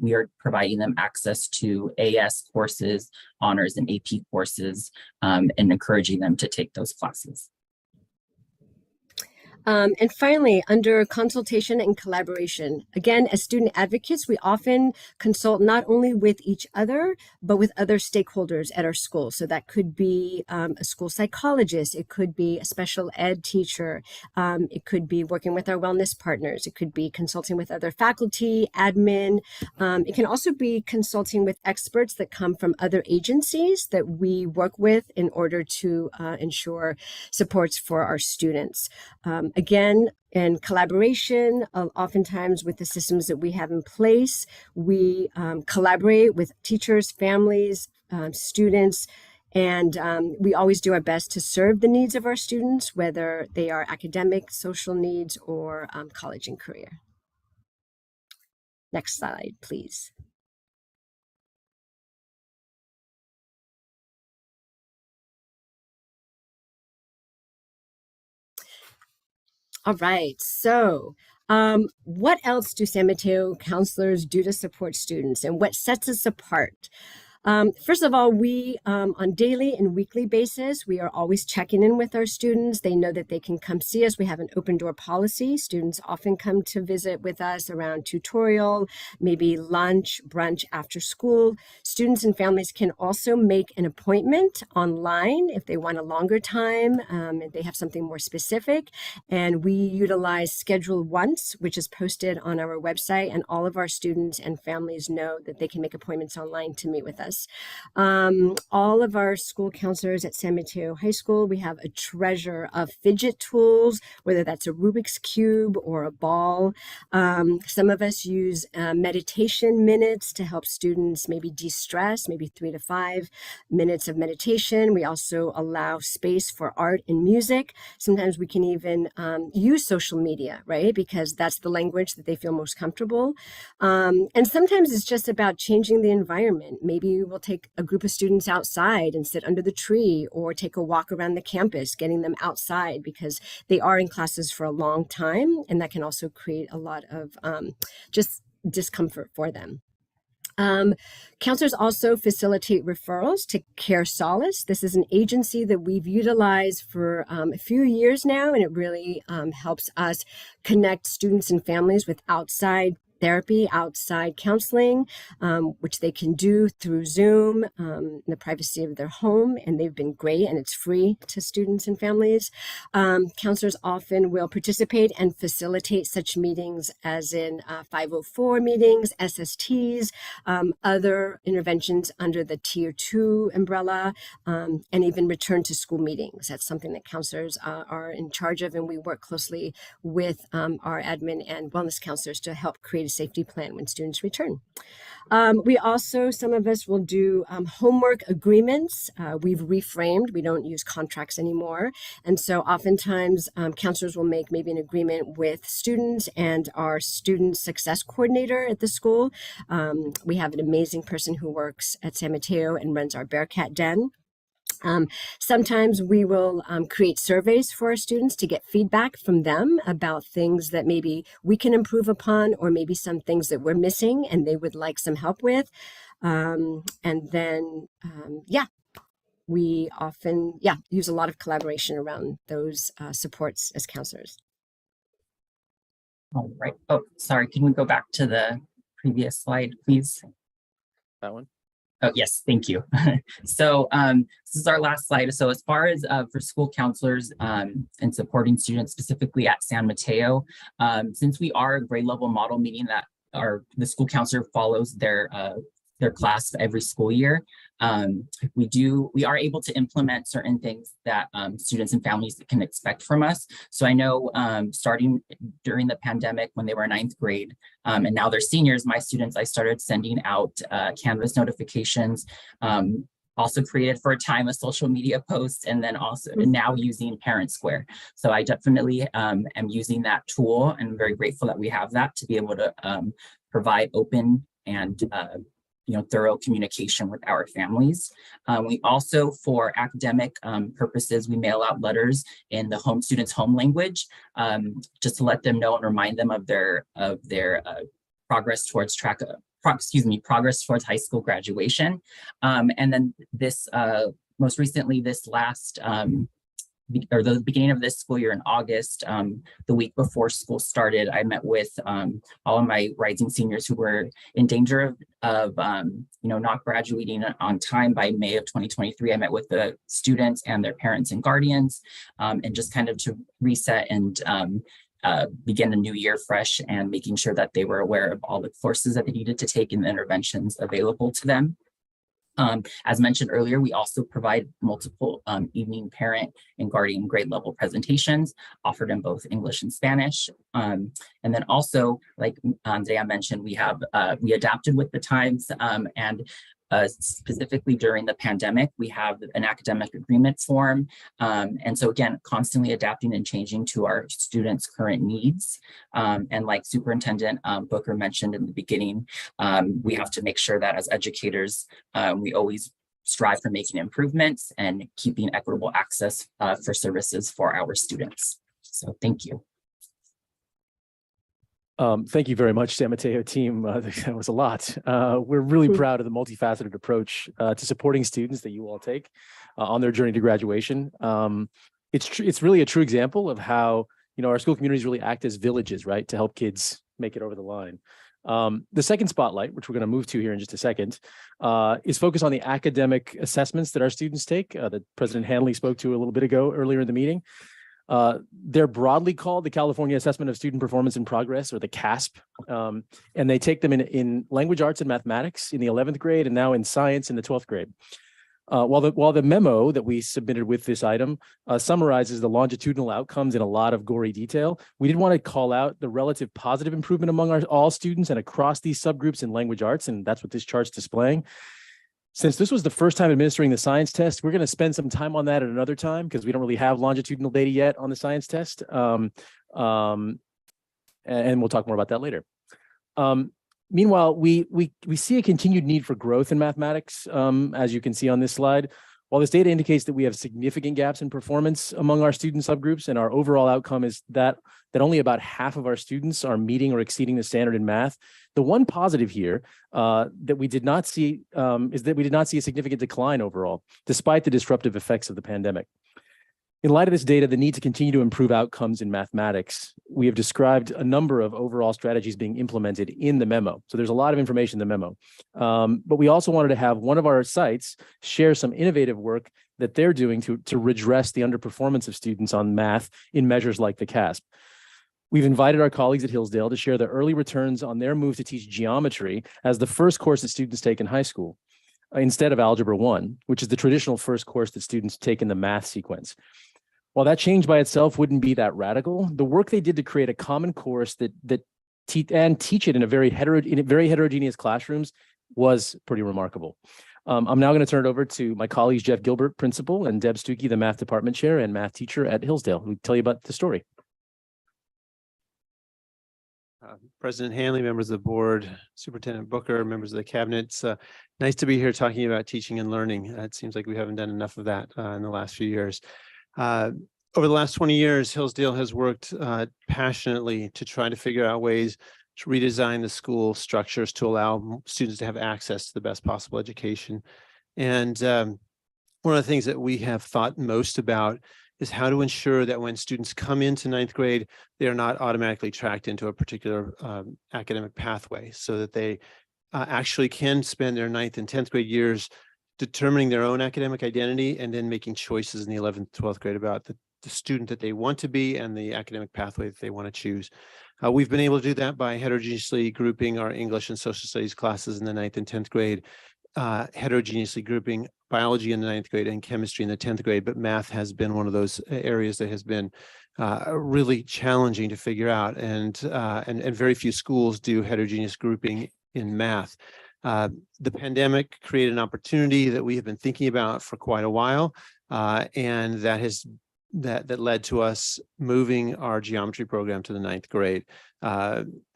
we are providing them access to AS courses, honors and AP courses, and encouraging them to take those classes. And finally, under consultation and collaboration, again, as student advocates, we often consult not only with each other, but with other stakeholders at our school. So that could be a school psychologist, it could be a special ed teacher, it could be working with our wellness partners, it could be consulting with other faculty, admin. It can also be consulting with experts that come from other agencies that we work with in order to ensure supports for our students. Again, in collaboration, oftentimes with the systems that we have in place, we collaborate with teachers, families, students, and we always do our best to serve the needs of our students, whether they are academic, social needs, or college and career. Next slide, please. All right, so what else do San Mateo counselors do to support students, and what sets us apart? First of all, we on daily and weekly basis, we are always checking in with our students. They know that they can come see us. We have an open door policy. Students often come to visit with us around tutorial, maybe lunch, brunch after school. Students and families can also make an appointment online if they want a longer time, if they have something more specific. And we utilize Schedule Once, which is posted on our website, and all of our students and families know that they can make appointments online to meet with us. All of our school counselors at San Mateo High School, we have a treasure of fidget tools, whether that's a Rubik's Cube or a ball. Some of us use meditation minutes to help students maybe de-stress, maybe 3 to 5 minutes of meditation. We also allow space for art and music. Sometimes we can even use social media, right? Because that's the language that they feel most comfortable. And sometimes it's just about changing the environment. Maybe we'll take a group of students outside and sit under the tree, or take a walk around the campus, getting them outside because they are in classes for a long time, and that can also create a lot of just discomfort for them. Counselors also facilitate referrals to Care Solace. This is an agency that we've utilized for a few years now, and it really helps us connect students and families with outside therapy, outside counseling, which they can do through Zoom in the privacy of their home. And they've been great, and it's free to students and families. Counselors often will participate and facilitate such meetings as in 504 meetings, SSTs, other interventions under the Tier 2 umbrella, and even return to school meetings. That's something that counselors are in charge of, and we work closely with our admin and wellness counselors to help create a safety plan when students return. We also, some of us will do homework agreements. We've reframed, we don't use contracts anymore. And so oftentimes counselors will make maybe an agreement with students and our student success coordinator at the school. We have an amazing person who works at San Mateo and runs our Bearcat Den. Sometimes we will create surveys for our students to get feedback from them about things that maybe we can improve upon, or maybe some things that we're missing and they would like some help with. And then, we often, use a lot of collaboration around those supports as counselors. All right. Oh, sorry. Can we go back to the previous slide, please? That one? Oh, yes, thank you. So this is our last slide. So as far as for school counselors and supporting students specifically at San Mateo, since we are a grade level model, meaning that the school counselor follows their class every school year, we are able to implement certain things that students and families can expect from us. So I know starting during the pandemic when they were ninth grade and now they're seniors, my students, I started sending out Canvas notifications, also created for a time a social media post, and then also now using Parent Square. So I definitely am using that tool, and I'm very grateful that we have that to be able to provide open and thorough communication with our families. We also, for academic purposes, we mail out letters in the students' home language, just to let them know and remind them of their progress towards progress towards high school graduation. And then this, most recently, this last, or the beginning of this school year in August, the week before school started, I met with all of my rising seniors who were in danger of not graduating on time by May of 2023. I met with the students and their parents and guardians, and just kind of to reset and begin a new year fresh, and making sure that they were aware of all the courses that they needed to take and the interventions available to them. As mentioned earlier, we also provide multiple evening parent and guardian grade level presentations offered in both English and Spanish. And then also, like Andrea mentioned, we adapted with the times, and specifically during the pandemic, we have an academic agreement form. And so again, constantly adapting and changing to our students' current needs. And like Superintendent Booker mentioned in the beginning, we have to make sure that as educators, we always strive for making improvements and keeping equitable access for services for our students. So thank you. Thank you very much, San Mateo team. That was a lot. We're really proud of the multifaceted approach to supporting students that you all take on their journey to graduation. It's really a true example of how our school communities really act as villages, right, to help kids make it over the line. The second spotlight, which we're going to move to here in just a second, is focused on the academic assessments that our students take that President Hanley spoke to a little bit ago earlier in the meeting. They're broadly called the California Assessment of Student Performance and Progress, or the CASP, and they take them in language arts and mathematics in the 11th grade and now in science in the 12th grade. While the memo that we submitted with this item summarizes the longitudinal outcomes in a lot of gory detail, we did want to call out the relative positive improvement among all students and across these subgroups in language arts, and that's what this chart's displaying. Since this was the first time administering the science test, we're going to spend some time on that at another time because we don't really have longitudinal data yet on the science test. And we'll talk more about that later. Meanwhile, we see a continued need for growth in mathematics, as you can see on this slide. While this data indicates that we have significant gaps in performance among our student subgroups, and our overall outcome is that only about half of our students are meeting or exceeding the standard in math, the one positive here that we did not see is that we did not see a significant decline overall, despite the disruptive effects of the pandemic. In light of this data, the need to continue to improve outcomes in mathematics, we have described a number of overall strategies being implemented in the memo. So there's a lot of information in the memo. But we also wanted to have one of our sites share some innovative work that they're doing to redress the underperformance of students on math in measures like the CASP. We've invited our colleagues at Hillsdale to share their early returns on their move to teach geometry as the first course that students take in high school, instead of Algebra 1, which is the traditional first course that students take in the math sequence. While that change by itself wouldn't be that radical, the work they did to create a common course that teach it in very heterogeneous classrooms was pretty remarkable. I'm now going to turn it over to my colleagues, Jeff Gilbert, principal, and Deb Stuckey, the math department chair and math teacher at Hillsdale, who will tell you about the story. President Hanley, members of the board, Superintendent Booker, members of the cabinet. It's nice to be here talking about teaching and learning. It seems like we haven't done enough of that in the last few years. Over the last 20 years, Hillsdale has worked passionately to try to figure out ways to redesign the school structures to allow students to have access to the best possible education. And one of the things that we have thought most about is how to ensure that when students come into ninth grade, they are not automatically tracked into a particular academic pathway, so that they actually can spend their 9th and 10th grade years determining their own academic identity and then making choices in the 11th, 12th grade about the student that they want to be and the academic pathway that they want to choose. We've been able to do that by heterogeneously grouping our English and social studies classes in the 9th and 10th grade, heterogeneously grouping biology in the 9th grade and chemistry in the 10th grade, but math has been one of those areas that has been really challenging to figure out, and very few schools do heterogeneous grouping in math. The pandemic created an opportunity that we have been thinking about for quite a while, and that led to us moving our geometry program to the 9th grade.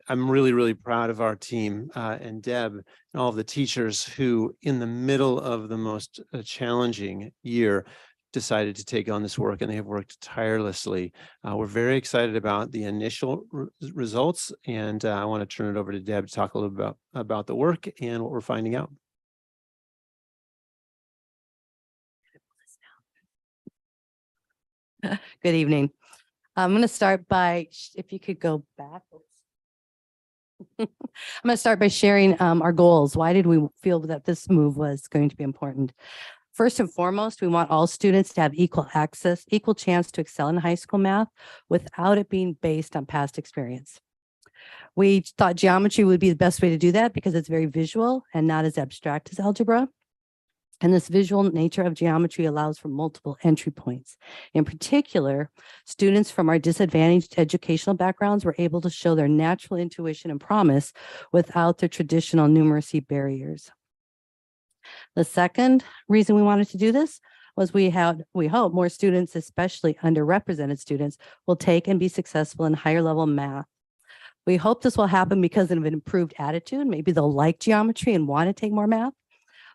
I'm really, really proud of our team and Deb and all of the teachers who, in the middle of the most challenging year, decided to take on this work, and they have worked tirelessly. We're very excited about the initial results, and I want to turn it over to Deb to talk a little bit about the work and what we're finding out. Good evening. I'm going to start by, if you could go back. I'm going to start by sharing our goals. Why did we feel that this move was going to be important? First and foremost, we want all students to have equal access, equal chance to excel in high school math without it being based on past experience. We thought geometry would be the best way to do that because it's very visual and not as abstract as algebra. And this visual nature of geometry allows for multiple entry points. In particular, students from our disadvantaged educational backgrounds were able to show their natural intuition and promise without the traditional numeracy barriers. The second reason we wanted to do this was we hope more students, especially underrepresented students, will take and be successful in higher level math. We hope this will happen because of an improved attitude. Maybe they'll like geometry and want to take more math.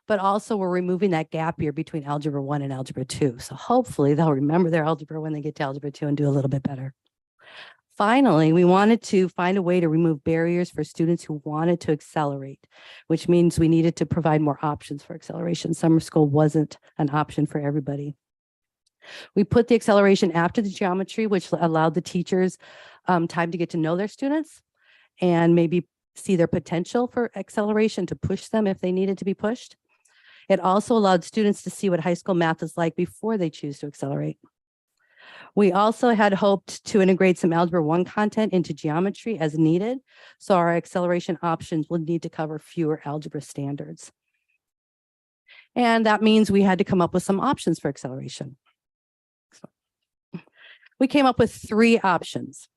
But also we're removing that gap year between Algebra 1 and Algebra 2. So hopefully they'll remember their algebra when they get to Algebra 2 and do a little bit better. Finally, we wanted to find a way to remove barriers for students who wanted to accelerate, which means we needed to provide more options for acceleration. Summer school wasn't an option for everybody. We put the acceleration after the geometry, which allowed the teachers time to get to know their students and maybe see their potential for acceleration to push them if they needed to be pushed. It also allowed students to see what high school math is like before they choose to accelerate. We also had hoped to integrate some Algebra 1 content into geometry as needed, so our acceleration options would need to cover fewer algebra standards. And that means we had to come up with some options for acceleration. We came up with 3 options.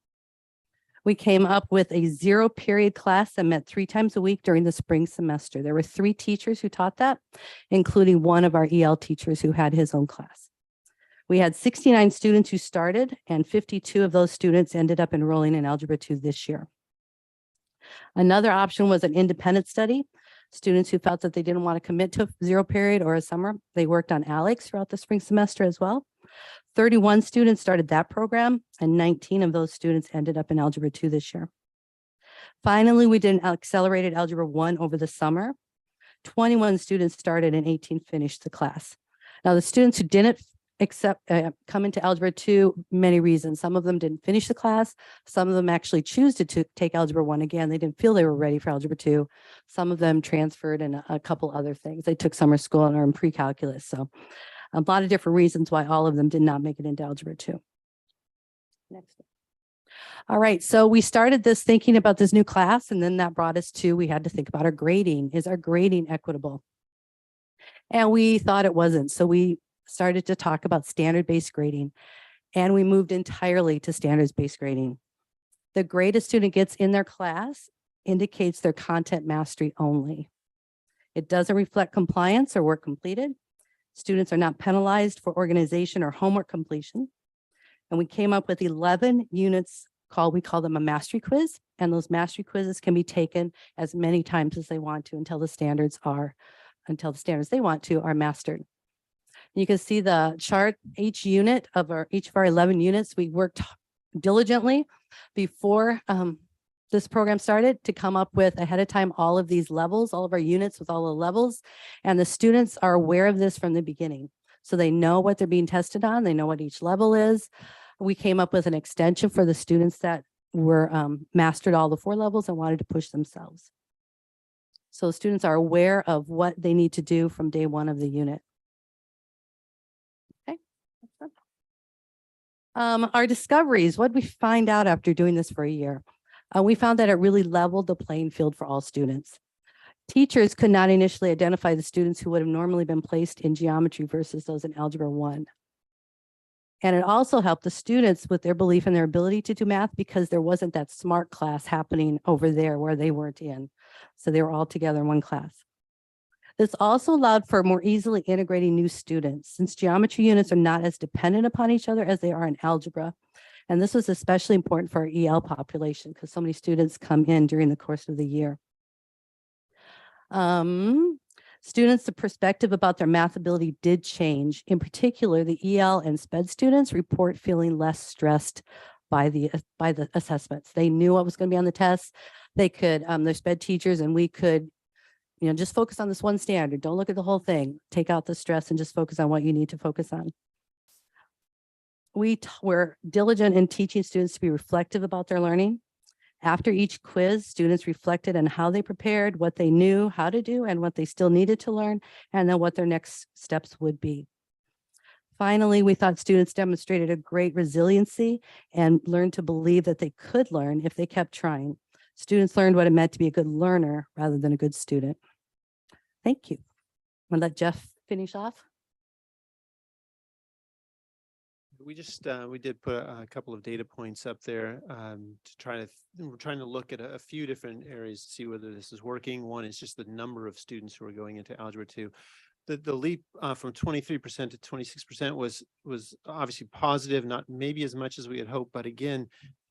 We came up with a 0-period class that met 3 times a week during the spring semester. There were 3 teachers who taught that, including one of our EL teachers who had his own class. We had 69 students who started, and 52 of those students ended up enrolling in Algebra 2 this year. Another option was an independent study. Students who felt that they didn't want to commit to a 0-period or a summer, they worked on ALEX throughout the spring semester as well. 31 students started that program, and 19 of those students ended up in Algebra 2 this year. Finally, we did an accelerated Algebra 1 over the summer. 21 students started and 18 finished the class. Now, the students who didn't come into Algebra 2, many reasons. Some of them didn't finish the class. Some of them actually choose to take Algebra 1 again. They didn't feel they were ready for Algebra 2. Some of them transferred and a couple other things. They took summer school and are in pre-calculus. So a lot of different reasons why all of them did not make it into Algebra 2. Next. All right, so we started this thinking about this new class, and then that brought us to, we had to think about our grading. Is our grading equitable? And we thought it wasn't. So we started to talk about standard-based grading, and we moved entirely to standards-based grading. The grade a student gets in their class indicates their content mastery only. It doesn't reflect compliance or work completed. Students are not penalized for organization or homework completion. And we came up with 11 units we call them a mastery quiz. And those mastery quizzes can be taken as many times as they want to until the standards they want to are mastered. You can see the chart, each of our 11 units. We worked diligently before this program started to come up with ahead of time all of these levels, all of our units with all the levels. And the students are aware of this from the beginning. So they know what they're being tested on. They know what each level is. We came up with an extension for the students that were mastered all the 4 levels and wanted to push themselves. So students are aware of what they need to do from day 1 of the unit. Okay. Our discoveries, what did we find out after doing this for a year? We found that it really leveled the playing field for all students. Teachers could not initially identify the students who would have normally been placed in geometry versus those in Algebra 1. And it also helped the students with their belief in their ability to do math because there wasn't that smart class happening over there where they weren't in. So they were all together in one class. This also allowed for more easily integrating new students since geometry units are not as dependent upon each other as they are in algebra. And this was especially important for our EL population because so many students come in during the course of the year. Students, the perspective about their math ability did change. In particular, the EL and SPED students report feeling less stressed by the assessments. They knew what was going to be on the tests. They could, their SPED teachers and we could, just focus on this one standard. Don't look at the whole thing. Take out the stress and just focus on what you need to focus on. We're diligent in teaching students to be reflective about their learning. After each quiz, students reflected on how they prepared, what they knew how to do, and what they still needed to learn, and then what their next steps would be. Finally, we thought students demonstrated a great resiliency and learned to believe that they could learn if they kept trying. Students learned what it meant to be a good learner rather than a good student. Thank you. I'm going to let Jeff finish off. We did put a couple of data points up there we're trying to look at a few different areas to see whether this is working. One is just the number of students who are going into Algebra 2. The leap from 23% to 26% was obviously positive, not maybe as much as we had hoped, but again,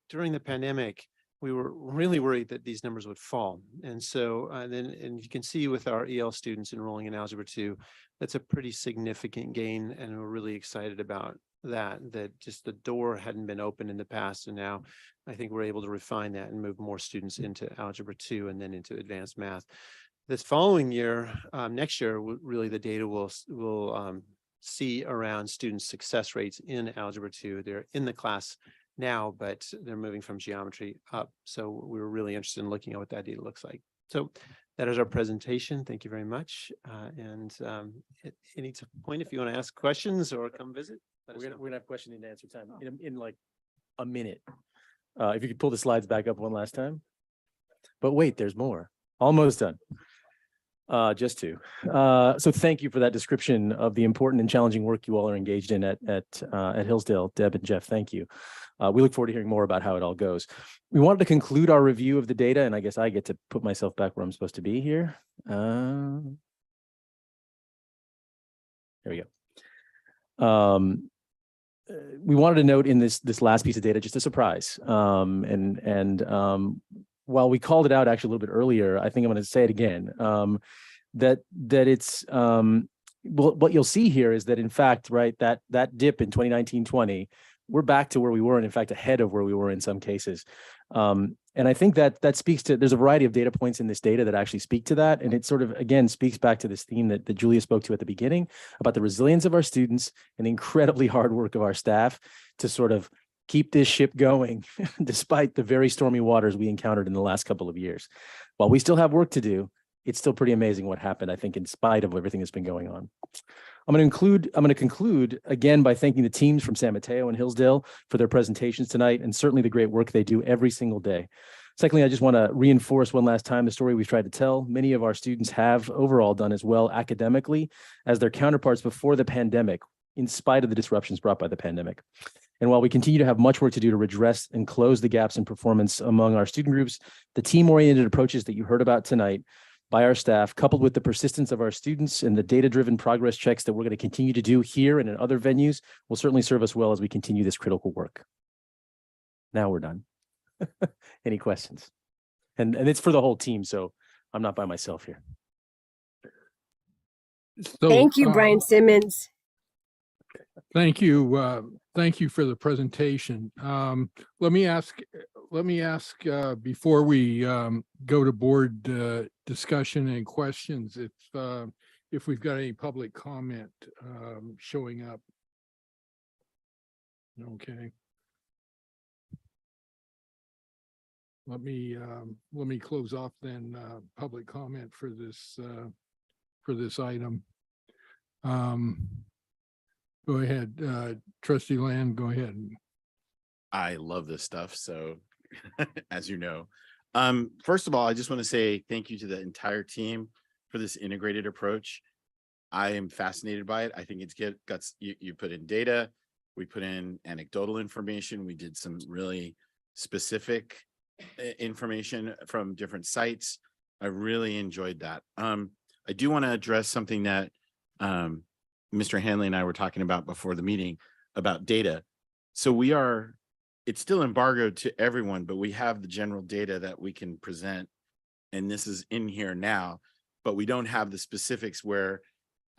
during the pandemic, we were really worried that these numbers would fall. And so and you can see with our EL students enrolling in Algebra 2, that's a pretty significant gain, and we're really excited about that just the door hadn't been open in the past, and now I think we're able to refine that and move more students into Algebra 2 and then into advanced math. This following year, next year, really the data will see around student success rates in Algebra 2. They're in the class now, but they're moving from geometry up. So we were really interested in looking at what that data looks like. So that is our presentation. Thank you very much. At any point, if you want to ask questions or come visit, we're gonna have question and answer time in like a minute. If you could pull the slides back up one last time. But wait, there's more. Almost done. Just two. So thank you for that description of the important and challenging work you all are engaged in at Hillsdale. Deb and Jeff, thank you. We look forward to hearing more about how it all goes. We wanted to conclude our review of the data, and I guess I get to put myself back where I'm supposed to be here. There we go. We wanted to note in this last piece of data just a surprise. While we called it out actually a little bit earlier, I think I'm going to say it again. That it's what you'll see here is that in fact, right, that dip in 2019-20, we're back to where we were, and in fact ahead of where we were in some cases. And I think that speaks to, there's a variety of data points in this data that actually speak to that. And it sort of, again, speaks back to this theme that Julia spoke to at the beginning about the resilience of our students and the incredibly hard work of our staff to sort of keep this ship going despite the very stormy waters we encountered in the last couple of years. While we still have work to do, it's still pretty amazing what happened, I think, in spite of everything that's been going on. I'm going to conclude again by thanking the teams from San Mateo and Hillsdale for their presentations tonight, and certainly the great work they do every single day. Secondly, I just want to reinforce one last time the story we've tried to tell. Many of our students have overall done as well academically as their counterparts before the pandemic, in spite of the disruptions brought by the pandemic. And while we continue to have much work to do to redress and close the gaps in performance among our student groups, the team-oriented approaches that you heard about tonight by our staff, coupled with the persistence of our students and the data-driven progress checks that we're going to continue to do here and in other venues, will certainly serve us well as we continue this critical work. Now we're done. Any questions? And it's for the whole team, so I'm not by myself here. So, Thank you, Brian Simmons. Thank you. Thank you for the presentation. Let me ask before we go to board discussion and questions, if we've got any public comment showing up. Okay. Let me close off then public comment for this item. Go ahead, Trustee Land, go ahead. I love this stuff. So as you know, first of all, I just want to say thank you to the entire team for this integrated approach. I am fascinated by it. I think you put in data, we put in anecdotal information. We did some really specific information from different sites. I really enjoyed that. I do want to address something that Mr. Hanley and I were talking about before the meeting about data. So it's still embargoed to everyone, but we have the general data that we can present, and this is in here now, but we don't have the specifics where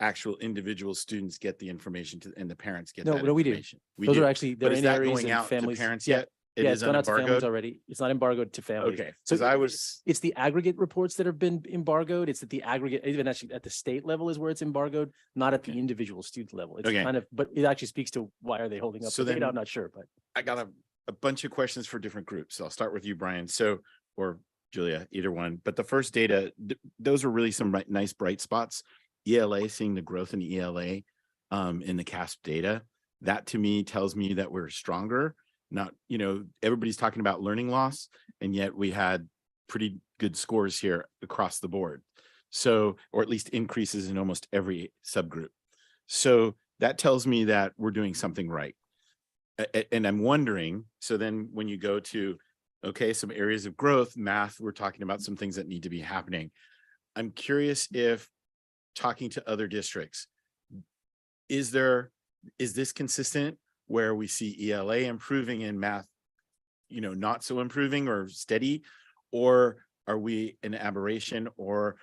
actual individual students get the information and the parents get that information. Those are actually, they're But is in that areas going and out to families. parents Yeah. yet? Yeah, is it's gone out to families unembargoed? already. It's not embargoed to families. Okay, So because it's the aggregate reports that have been embargoed. It's that the aggregate, even actually at the state level is where it's embargoed, not at the individual student level. It's kind of, but it actually speaks to why are they holding up So the data? then I'm not sure, but. I got a bunch of questions for different groups. I'll start with you, Brian. So, or Julia, either one. But the first data, those are really some nice bright spots. ELA, seeing the growth in ELA in the CASP data, that to me tells me that we're stronger. Not, everybody's talking about learning loss, and yet we had pretty good scores here across the board. So, or at least increases in almost every subgroup. So that tells me that we're doing something right. And I'm wondering, so then when you go to, okay, some areas of growth, math, we're talking about some things that need to be happening. I'm curious if talking to other districts, is this consistent where we see ELA improving in math, not so improving or steady, or are we an aberration, or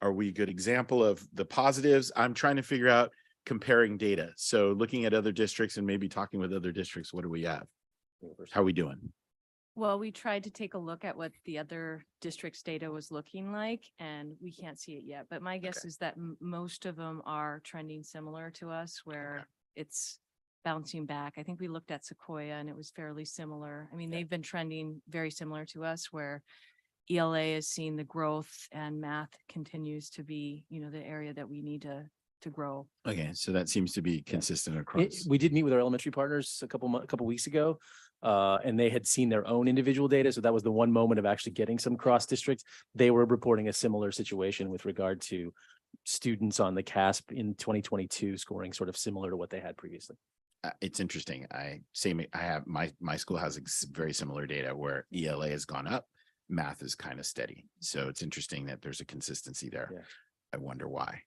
are we a good example of the positives? I'm trying to figure out comparing data. So looking at other districts and maybe talking with other districts, what do we have? How are we doing? Well, we tried to take a look at what the other districts' data was looking like, and we can't see it yet. But my guess is that most of them are trending similar to us, where it's bouncing back. I think we looked at Sequoia and it was fairly similar. I mean, they've been trending very similar to us, where ELA is seeing the growth and math continues to be, the area that we need to grow. Okay, so that seems to be consistent across. We did meet with our elementary partners a couple weeks ago, and they had seen their own individual data. So that was the one moment of actually getting some cross districts. They were reporting a similar situation with regard to students on the CASP in 2022 scoring sort of similar to what they had previously. It's interesting. I have my school has very similar data where ELA has gone up, math is kind of steady. So it's interesting that there's a consistency there. Yeah. I wonder why, ?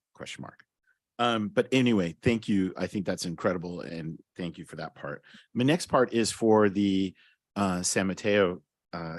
But anyway, thank you. I think that's incredible. And thank you for that part. My next part is for the San Mateo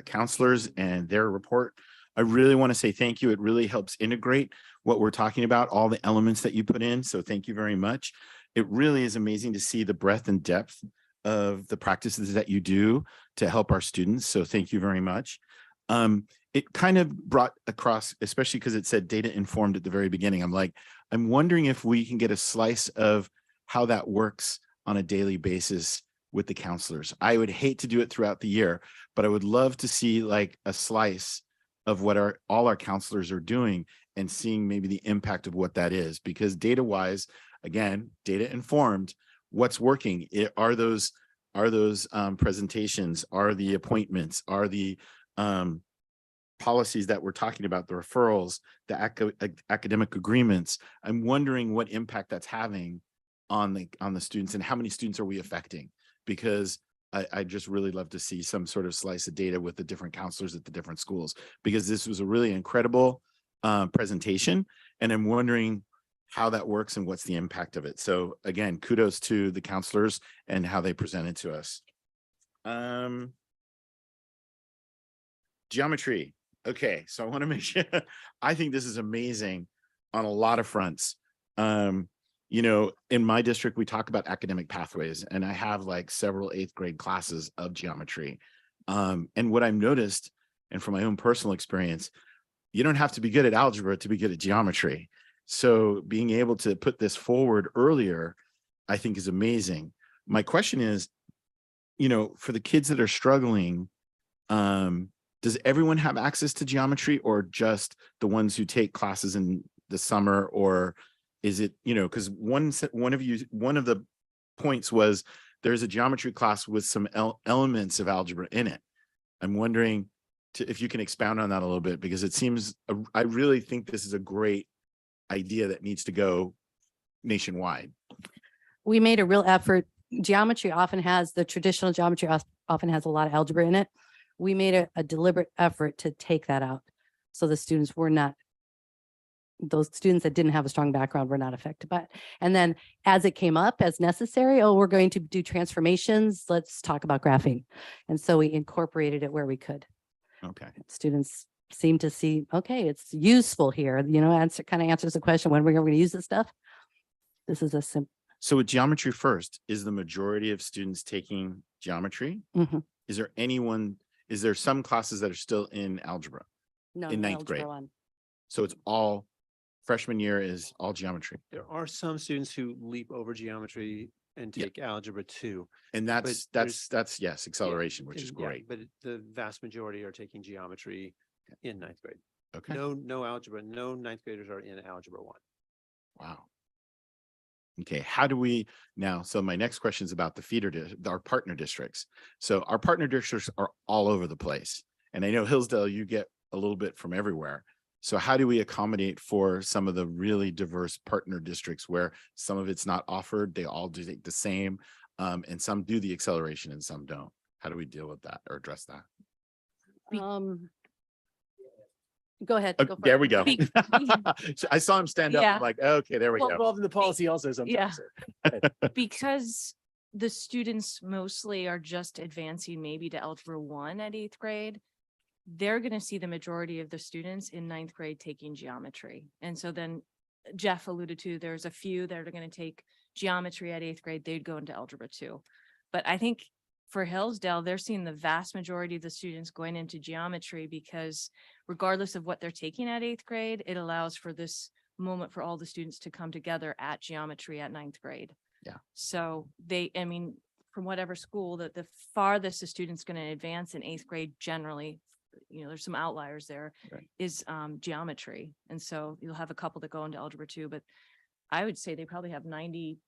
counselors and their report. I really want to say thank you. It really helps integrate what we're talking about, all the elements that you put in. So thank you very much. It really is amazing to see the breadth and depth of the practices that you do to help our students. So thank you very much. It kind of brought across, especially because it said data informed at the very beginning. I'm wondering if we can get a slice of how that works on a daily basis with the counselors. I would hate to do it throughout the year, but I would love to see like a slice of what all our counselors are doing and seeing maybe the impact of what that is. Because data wise, again, data informed, what's working? Are those presentations, are the appointments, are the policies that we're talking about, the referrals, the academic agreements? I'm wondering what impact that's having on the students and how many students are we affecting? Because I just really love to see some sort of slice of data with the different counselors at the different schools, because this was a really incredible presentation. And I'm wondering how that works and what's the impact of it. So again, kudos to the counselors and how they presented to us. Geometry. Okay, so I want to make sure, I think this is amazing on a lot of fronts. You know, in my district, we talk about academic pathways, and I have like several 8th grade classes of geometry. And what I've noticed, and from my own personal experience, you don't have to be good at algebra to be good at geometry. So being able to put this forward earlier, I think is amazing. My question is, you know, for the kids that are struggling, does everyone have access to geometry, or just the ones who take classes in the summer? Or is it, you know, because one of the points was there's a geometry class with some elements of algebra in it. I'm wondering if you can expound on that a little bit, because it seems, I really think this is a great idea that needs to go nationwide. We made a real effort. Geometry often has, the traditional geometry often has a lot of algebra in it. We made a deliberate effort to take that out. So the students were not, those students that didn't have a strong background were not affected by it. And then as it came up as necessary, oh, we're going to do transformations, let's talk about graphing. And so we incorporated it where we could. Okay. Students seem to see, okay, it's useful here, you know, kind of answers the question, when we're going to use this stuff. This is a simple. So with geometry first, is the majority of students taking geometry? Mm-hmm. Is there some classes that are still in algebra? No, in no 9th algebra grade? one. So it's all, freshman year is all geometry. There are some students who leap over geometry and take algebra too. And But that's yes, acceleration, which is Yeah, great. but the vast majority are taking geometry in 9th grade. Okay. No algebra, no 9th graders are in algebra 1. Wow. Okay, how do we now? So my next question is about the our partner districts. So our partner districts are all over the place. And I know Hillsdale, you get a little bit from everywhere. So how do we accommodate for some of the really diverse partner districts where some of it's not offered, they all do the same, and some do the acceleration and some don't? How do we deal with that or address that? Go ahead. Oh, Go for there it. we go. So I saw him stand up. Yeah. I'm like, okay, there we Well, go. involved in the policy also sometimes. Because the students mostly are just advancing maybe to algebra 1 at 8th grade, they're going to see the majority of the students in 9th grade taking geometry. And so then Jeff alluded to, there's a few that are going to take geometry at 8th grade, they'd go into algebra 2. But I think for Hillsdale, they're seeing the vast majority of the students going into geometry, because regardless of what they're taking at 8th grade, it allows for this moment for all the students to come together at geometry at 9th grade. Yeah. So I mean, from whatever school, that the farthest a student's going to advance in 8th grade generally, you know, there's some outliers there, Right. is geometry. And so you'll have a couple that go into algebra 2, but I would say they probably have 98%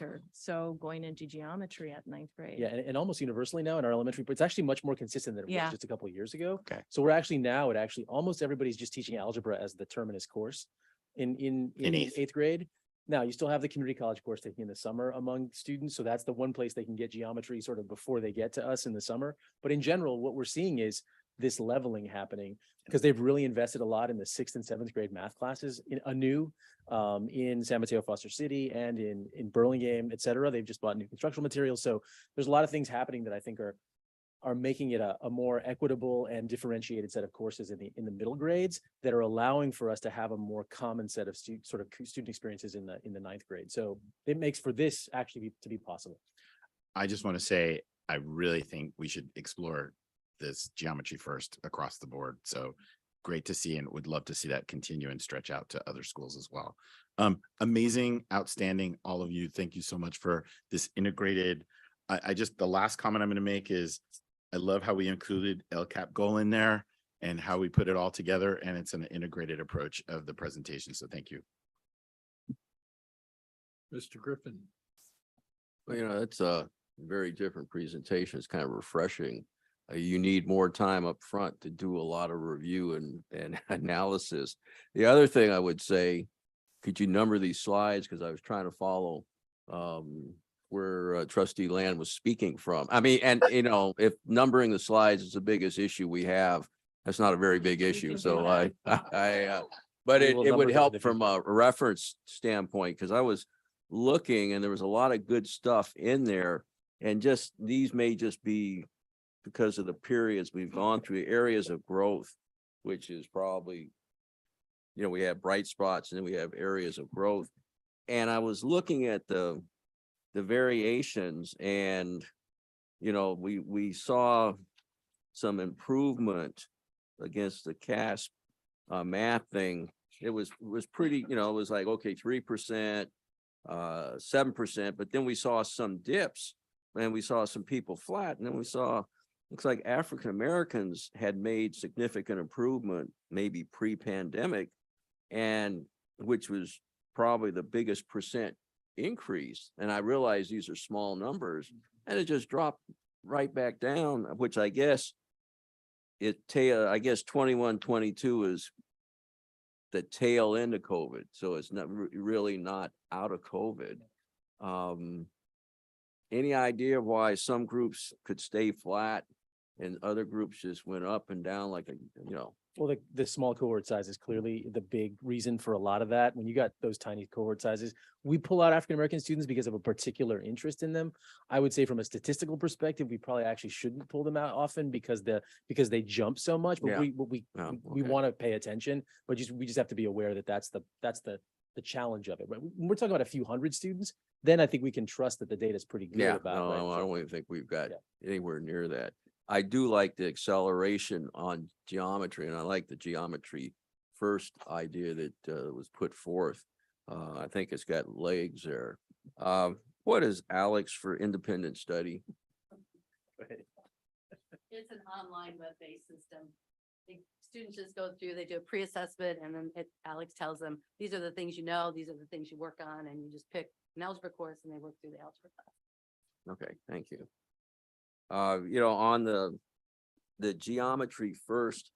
or so going into geometry at 9th grade. Yeah, and almost universally now in our elementary, but it's actually much more consistent than it Yeah. was just a couple of years ago. Okay. So we're actually now almost everybody's just teaching algebra as the terminus course in 8th grade. Now you still have the community college course taking in the summer among students. So that's the one place they can get geometry sort of before they get to us in the summer. But in general, what we're seeing is this leveling happening because they've really invested a lot in the 6th and 7th grade math classes in San Mateo, Foster City, and in Burlingame, et cetera. They've just bought new construction materials. So there's a lot of things happening that I think are making it a more equitable and differentiated set of courses in the middle grades that are allowing for us to have a more common set of student experiences in the 9th grade. So it makes for this actually to be possible. I just want to say, I really think we should explore this geometry first across the board. So great to see, and would love to see that continue and stretch out to other schools as well. Amazing, outstanding, all of you. Thank you so much for this integrated. I just, the last comment I'm going to make is I love how we included LCAP goal in there and how we put it all together, and it's an integrated approach of the presentation. So thank you. Mr. Griffin. Well, it's a very different presentation. It's kind of refreshing. You need more time up front to do a lot of review and analysis. The other thing I would say, could you number these slides? Because I was trying to follow where Trustee Land was speaking from. I mean, and if numbering the slides is the biggest issue we have, that's not a very big issue. So but it would help from a reference standpoint, because I was looking and there was a lot of good stuff in there, and just these may just be because of the periods we've gone through, areas of growth, which is probably, we have bright spots and then we have areas of growth. And I was looking at the variations, and we saw some improvement against the CASP math thing. It was pretty, it was like, okay, 3%, 7%, but then we saw some dips and we saw some people flat, and then we saw, looks like African Americans had made significant improvement, maybe pre-pandemic, and which was probably the biggest percent increase. And I realize these are small numbers, and it just dropped right back down, which I guess 21, 22 is the tail end of COVID. So it's not really not out of COVID. Any idea why some groups could stay flat and other groups just went up and down like Well, the small cohort size is clearly the big reason for a lot of that. When you got those tiny cohort sizes, we pull out African-American students because of a particular interest in them. I would say from a statistical perspective, we probably actually shouldn't pull them out often because they jump so much, but we want to pay attention, but we just have to be aware that that's the challenge of it. Right? When we're talking about a few hundred students, then I think we can trust that the data is pretty good about. No, right? I don't even think we've got anywhere near that. I do like the acceleration on geometry, and I like the geometry first idea that was put forth. I think it's got legs there. What is Alex for independent study? It's an online web-based system. The students just go through, they do a pre-assessment, and then Alex tells them, these are the things you know, these are the things you work on, and you just pick an algebra course and they work through the algebra class. Okay, thank you. On the geometry first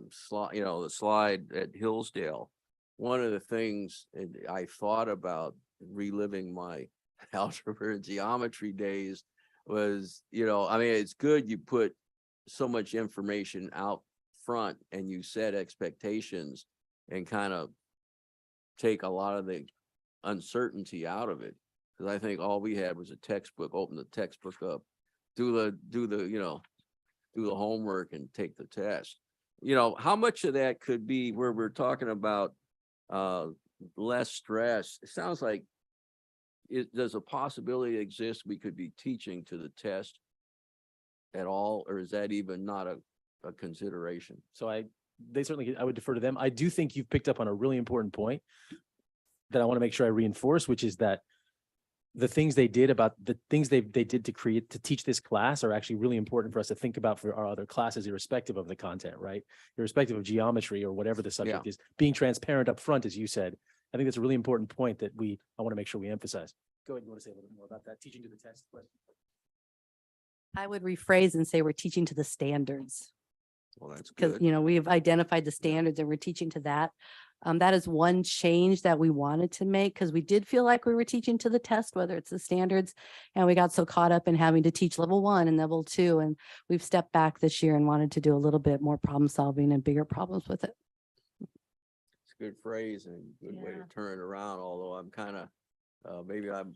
slide, the slide at Hillsdale, one of the things I thought about reliving my algebra and geometry days was, it's good you put so much information out front and you set expectations and kind of take a lot of the uncertainty out of it. Because I think all we had was a textbook, open the textbook up, do the homework and take the test. How much of that could be where we're talking about less stress? It sounds like does a possibility exist we could be teaching to the test at all, or is that even not a consideration? So I would defer to them. I do think you've picked up on a really important point that I want to make sure I reinforce, which is that the things they did to teach this class are actually really important for us to think about for our other classes, irrespective of the content, right? Irrespective of geometry or whatever the subject is, being transparent up front, as you said. I think that's a really important point that I want to make sure we emphasize. Go ahead. You want to say a little bit more about that? Teaching to the test. I would rephrase and say we're teaching to the standards. Well, that's good. Because, we've identified the standards and we're teaching to that. That is one change that we wanted to make, because we did feel like we were teaching to the test, whether it's the standards, and we got so caught up in having to teach level 1 and level 2. And we've stepped back this year and wanted to do a little bit more problem solving and bigger problems with it. It's a good phrase and a good way to turn it around. Although I'm kind of, maybe I'm,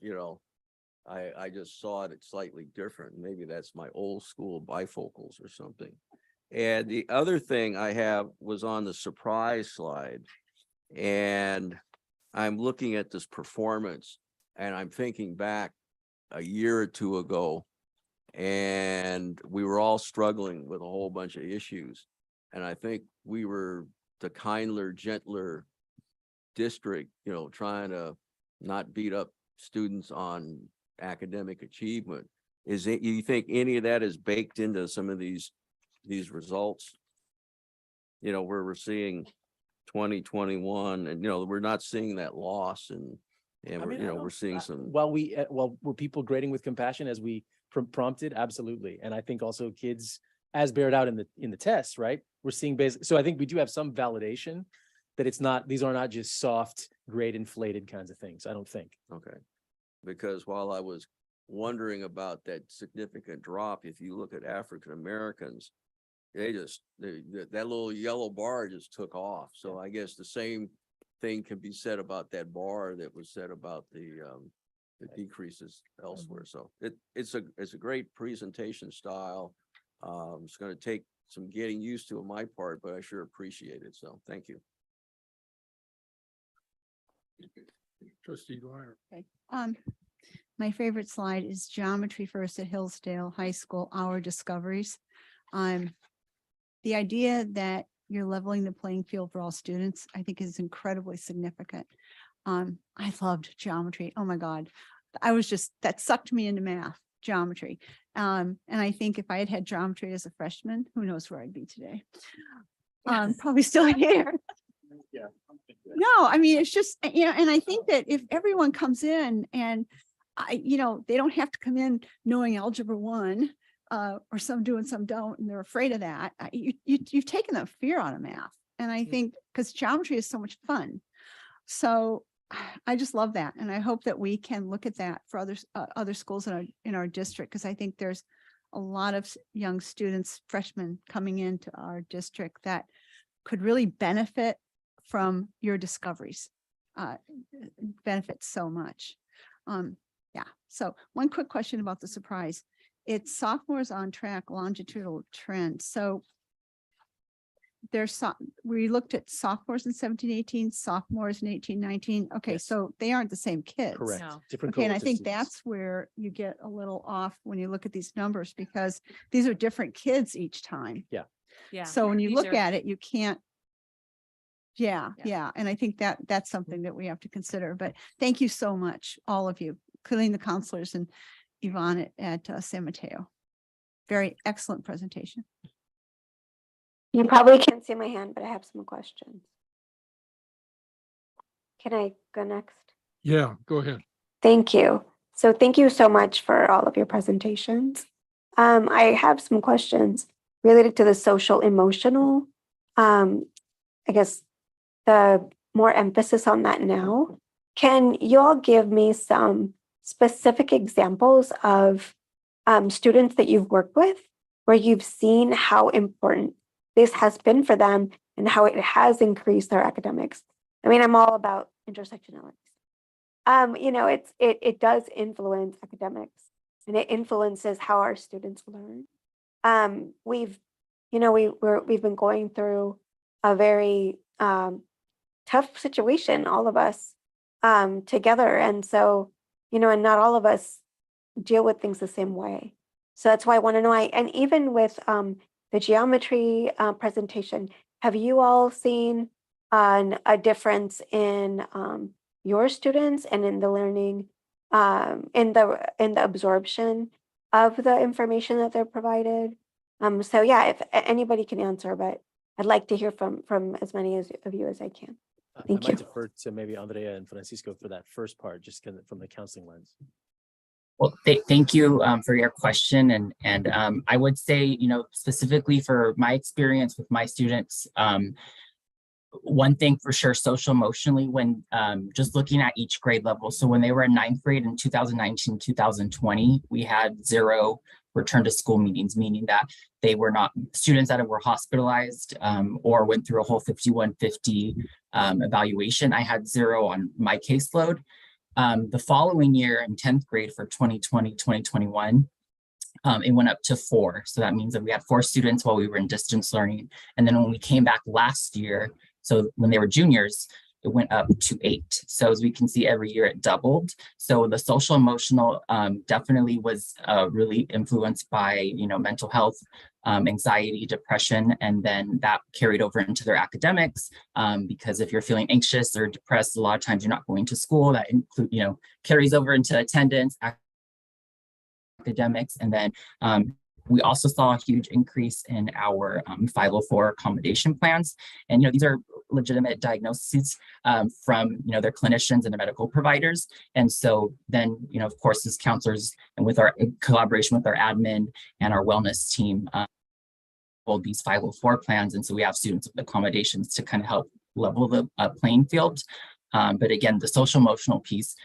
I just saw it slightly different. Maybe that's my old school bifocals or something. And the other thing I have was on the surprise slide. And I'm looking at this performance and I'm thinking back a year or two ago, and we were all struggling with a whole bunch of issues. And I think we were the kinder, gentler district, you know, trying to not beat up students on academic achievement. Is it, you think any of that is baked into some of these results? You know, where we're seeing 2021 and, you know, we're not seeing that loss and I we're, mean, you I know, don't- we're seeing some. While were people grading with compassion as we prompted? Absolutely. And I think also kids, as bared out in the tests, right? We're seeing basic. So I think we do have some validation that it's not, these are not just soft grade inflated kinds of things. I don't think. Okay. Because while I was wondering about that significant drop, if you look at African Americans, they just, that little yellow bar just took off. So I guess the same thing can be said about that bar that was said about the decreases elsewhere. So it's a great presentation style. It's going to take some getting used to on my part, but I sure appreciate it. So thank you. Trustee Dwyer. Okay. My favorite slide is geometry first at Hillsdale High School, our discoveries. The idea that you're leveling the playing field for all students, I think is incredibly significant. I loved geometry. Oh my God. That sucked me into math, geometry. And I think if I had had geometry as a freshman, who knows where I'd be today? Probably still here. Yeah. No, I mean, it's just, you know, and I think that if everyone comes in and they don't have to come in knowing algebra 1, or some do and some don't, and they're afraid of that. You've taken the fear out of math. And I think because geometry is so much fun. So I just love that. And I hope that we can look at that for other schools in our district, because I think there's a lot of young students, freshmen coming into our district that could really benefit from your discoveries, benefit so much. Yeah. So one quick question about the surprise. It's sophomores on track longitudinal trend. So we looked at sophomores in 17-18, sophomores in 18-19. Okay, Yes. So they aren't the same kids. Correct. No. Different Okay, and I cohorts of think students. that's where you get a little off when you look at these numbers, because these are different kids each time. Yeah. So when you These look are- at it, you can't. Yeah, Yeah. yeah. And I think that's something that we have to consider. But thank you so much, all of you, including the counselors and Yvonne at San Mateo. Very excellent presentation. You probably can't see my hand, but I have some questions. Can I go next? Yeah, go ahead. Thank you. So thank you so much for all of your presentations. I have some questions related to the social emotional. I guess the more emphasis on that now. Can you all give me some specific examples of students that you've worked with where you've seen how important this has been for them and how it has increased their academics? I mean, I'm all about intersectionality. It does influence academics, and it influences how our students learn. We've been going through a very tough situation, all of us together, and so and not all of us deal with things the same way. So that's why I want to know. And even with the geometry presentation, have you all seen a difference in your students and in the learning, in the absorption of the information that they're provided? So yeah, if anybody can answer, but I'd like to hear from as many of you as I can. Thank I might you. defer to maybe Andrea and Francisco for that first part, just from the counseling lens. Well, thank you for your question. And I would say, specifically for my experience with my students, one thing for sure, social emotionally, when just looking at each grade level. So when they were in 9th grade in 2019, 2020, we had 0 return to school meetings, meaning that they were not students that were hospitalized or went through a whole 5150 evaluation. I had 0 on my caseload. The following year in 10th grade for 2020, 2021, it went up to 4. So that means that we had 4 students while we were in distance learning. And then when we came back last year, so when they were juniors, it went up to 8. So as we can see, every year it doubled. So the social emotional definitely was really influenced by, you know, mental health, anxiety, depression, and then that carried over into their academics, because if you're feeling anxious or depressed, a lot of times you're not going to school. That include, you know, carries over into attendance, academics, and then we also saw a huge increase in our 504 accommodation plans. And, you know, these are legitimate diagnoses from, you know, their clinicians and their medical providers. And so then, you know, of course, as counselors and with our collaboration with our admin and our wellness team, hold these 504 plans. And so we have students with accommodations to kind of help level the playing field. But again, the social emotional piece,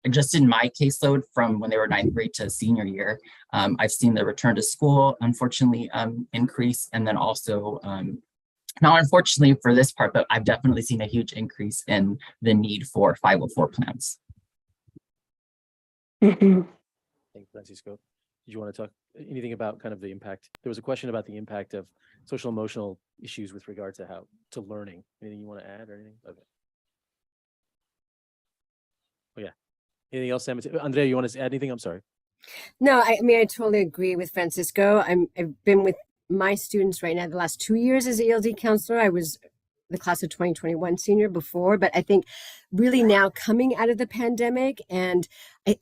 just in my caseload from when they were 9th grade to senior year, I've seen the return to school, unfortunately, increase. And then also, not unfortunately for this part, but I've definitely seen a huge increase in the need for 504 plans. Thank you, Francisco. Did you want to talk anything about kind of the impact? There was a question about the impact of social emotional issues with regard to to learning. Anything you want to add or anything? Okay. Oh, yeah. Anything else, Sam? Andrea, you want to add anything? I'm sorry. No, I mean, I totally agree with Francisco. I've been with my students right now the last 2 years as an ELD counselor. I was the class of 2021 senior before, but I think really now coming out of the pandemic, and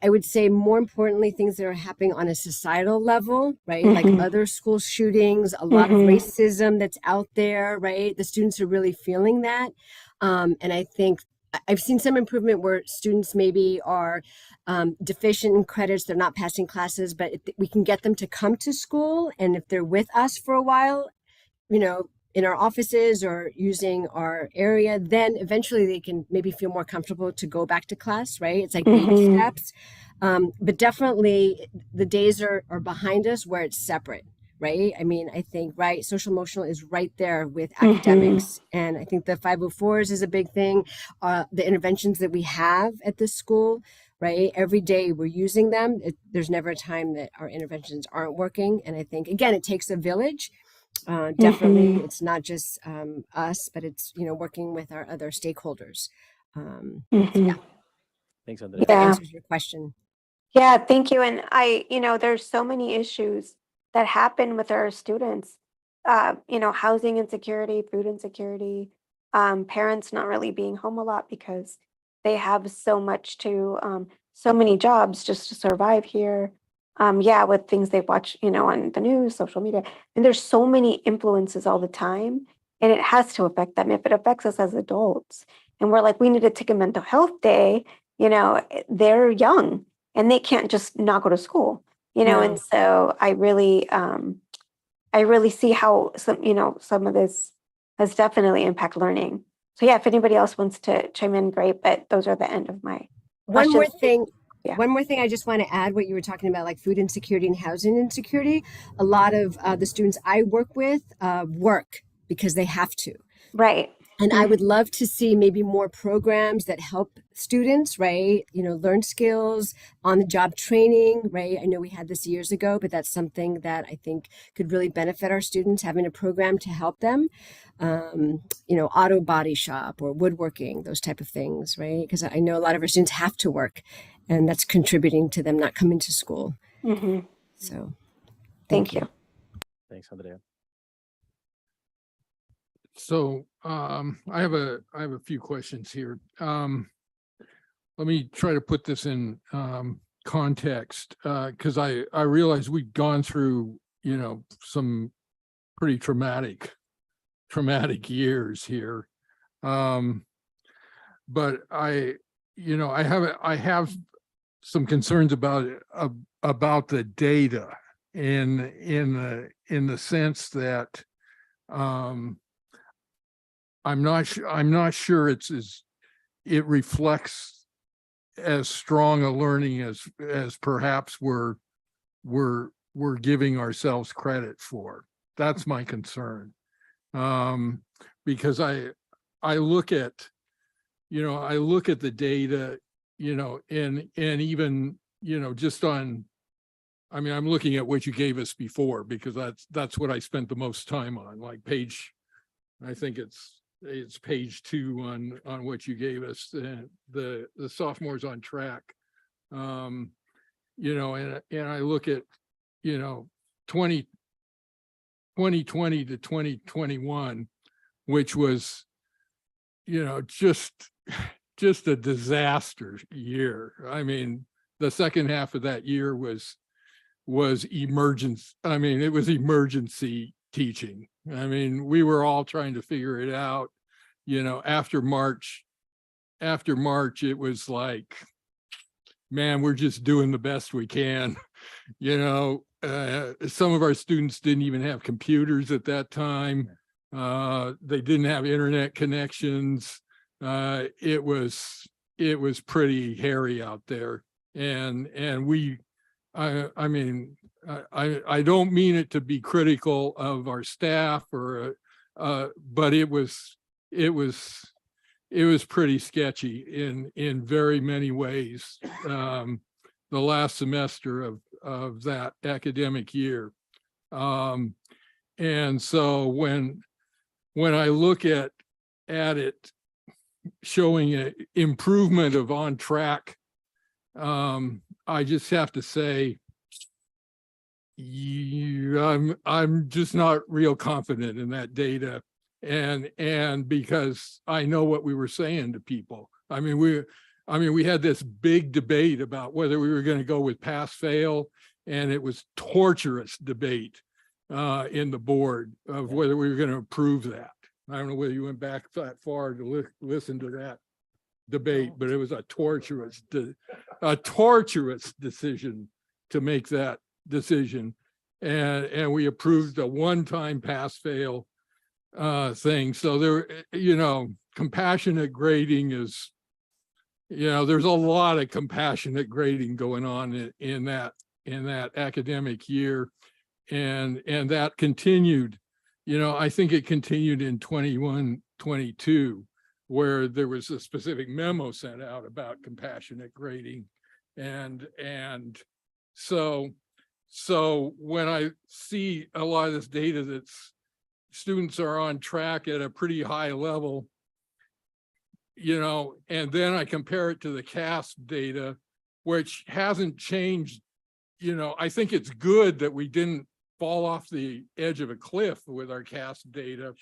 I would say more importantly, things that are happening on a societal level, right? Like other school shootings, a lot of racism that's out there, right? The students are really feeling that. And I think I've seen some improvement where students maybe are deficient in credits, they're not passing classes, but we can get them to come to school. And if they're with us for a while, you know, in our offices or using our area, then eventually they can maybe feel more comfortable to go back to class, right? It's like baby steps. But definitely the days are behind us where it's separate. Right. I mean, I think, right, social emotional is right there with academics. And I think the 504s is a big thing. The interventions that we have at the school, right, every day we're using them. There's never a time that our interventions aren't working. And I think, again, it takes a village. Definitely, it's not just us, but it's, you know, working with our other stakeholders. Yeah. Thanks, Andrea. That answers your question. Yeah, thank you. And you know, there's so many issues that happen with our students, you know, housing insecurity, food insecurity, parents not really being home a lot because they have so many jobs just to survive here. Yeah, with things they watch, you know, on the news, social media, and there's so many influences all the time, and it has to affect them if it affects us as adults. And we're like, we need to take a mental health day, you know, they're young and they can't just not go to school. You know, and so I really see how some of this has definitely impacted learning. So yeah, if anybody else wants to chime in, great. But those are the end of my questions. One more thing I just want to add, what you were talking about, like food insecurity and housing insecurity. A lot of the students I work with work because they have to. Right. And I would love to see maybe more programs that help students, right? You know, learn skills, on the job training, right? I know we had this years ago, but that's something that I think could really benefit our students, having a program to help them. You know, auto body shop or woodworking, those type of things, right? Because I know a lot of our students have to work and that's contributing to them not coming to school. So thank you. Thanks, Andrea. So I have a few questions here. Let me try to put this in context because I realize we've gone through, you know, some pretty traumatic years here. But I have some concerns about the data in the sense that I'm not sure it reflects as strong a learning as perhaps we're giving ourselves credit for. That's my concern. Because I look at the data, you know, and even, you know, just on, I mean, I'm looking at what you gave us before because that's what I spent the most time on, like page, I think it's it's page 2 on what you gave us, the sophomores on track. You know, and I look at, you know, 2020 to 2021, which was, you know, just a disaster year. I mean, the second half of that year was emergency. I mean, it was emergency teaching. I mean, we were all trying to figure it out. You know, after March, it was like, man, we're just doing the best we can. You know, some of our students didn't even have computers at that time. They didn't have internet connections. It was pretty hairy out there. And I mean, I don't mean it to be critical of our staff or, but it was pretty sketchy in very many ways. The last semester of that academic year. And so when I look at it showing an improvement of on track, I just have to say, I'm just not real confident in that data. And because I know what we were saying to people. I mean, we had this big debate about whether we were going to go with pass fail, and it was torturous debate in the board of whether we were going to approve that. I don't know whether you went back that far to listen to that debate, but it was a torturous decision to make that decision. And we approved a one-time pass fail thing. So there, you know, compassionate grading is, you know, there's a lot of compassionate grading going on in that academic year. And that continued, you know, I think it continued in 21, 22, where there was a specific memo sent out about compassionate grading. And so when I see a lot of this data that's students are on track at a pretty high level, you know, and then I compare it to the CASP data, which hasn't changed. You know, I think it's good that we didn't fall off the edge of a cliff with our CASP data,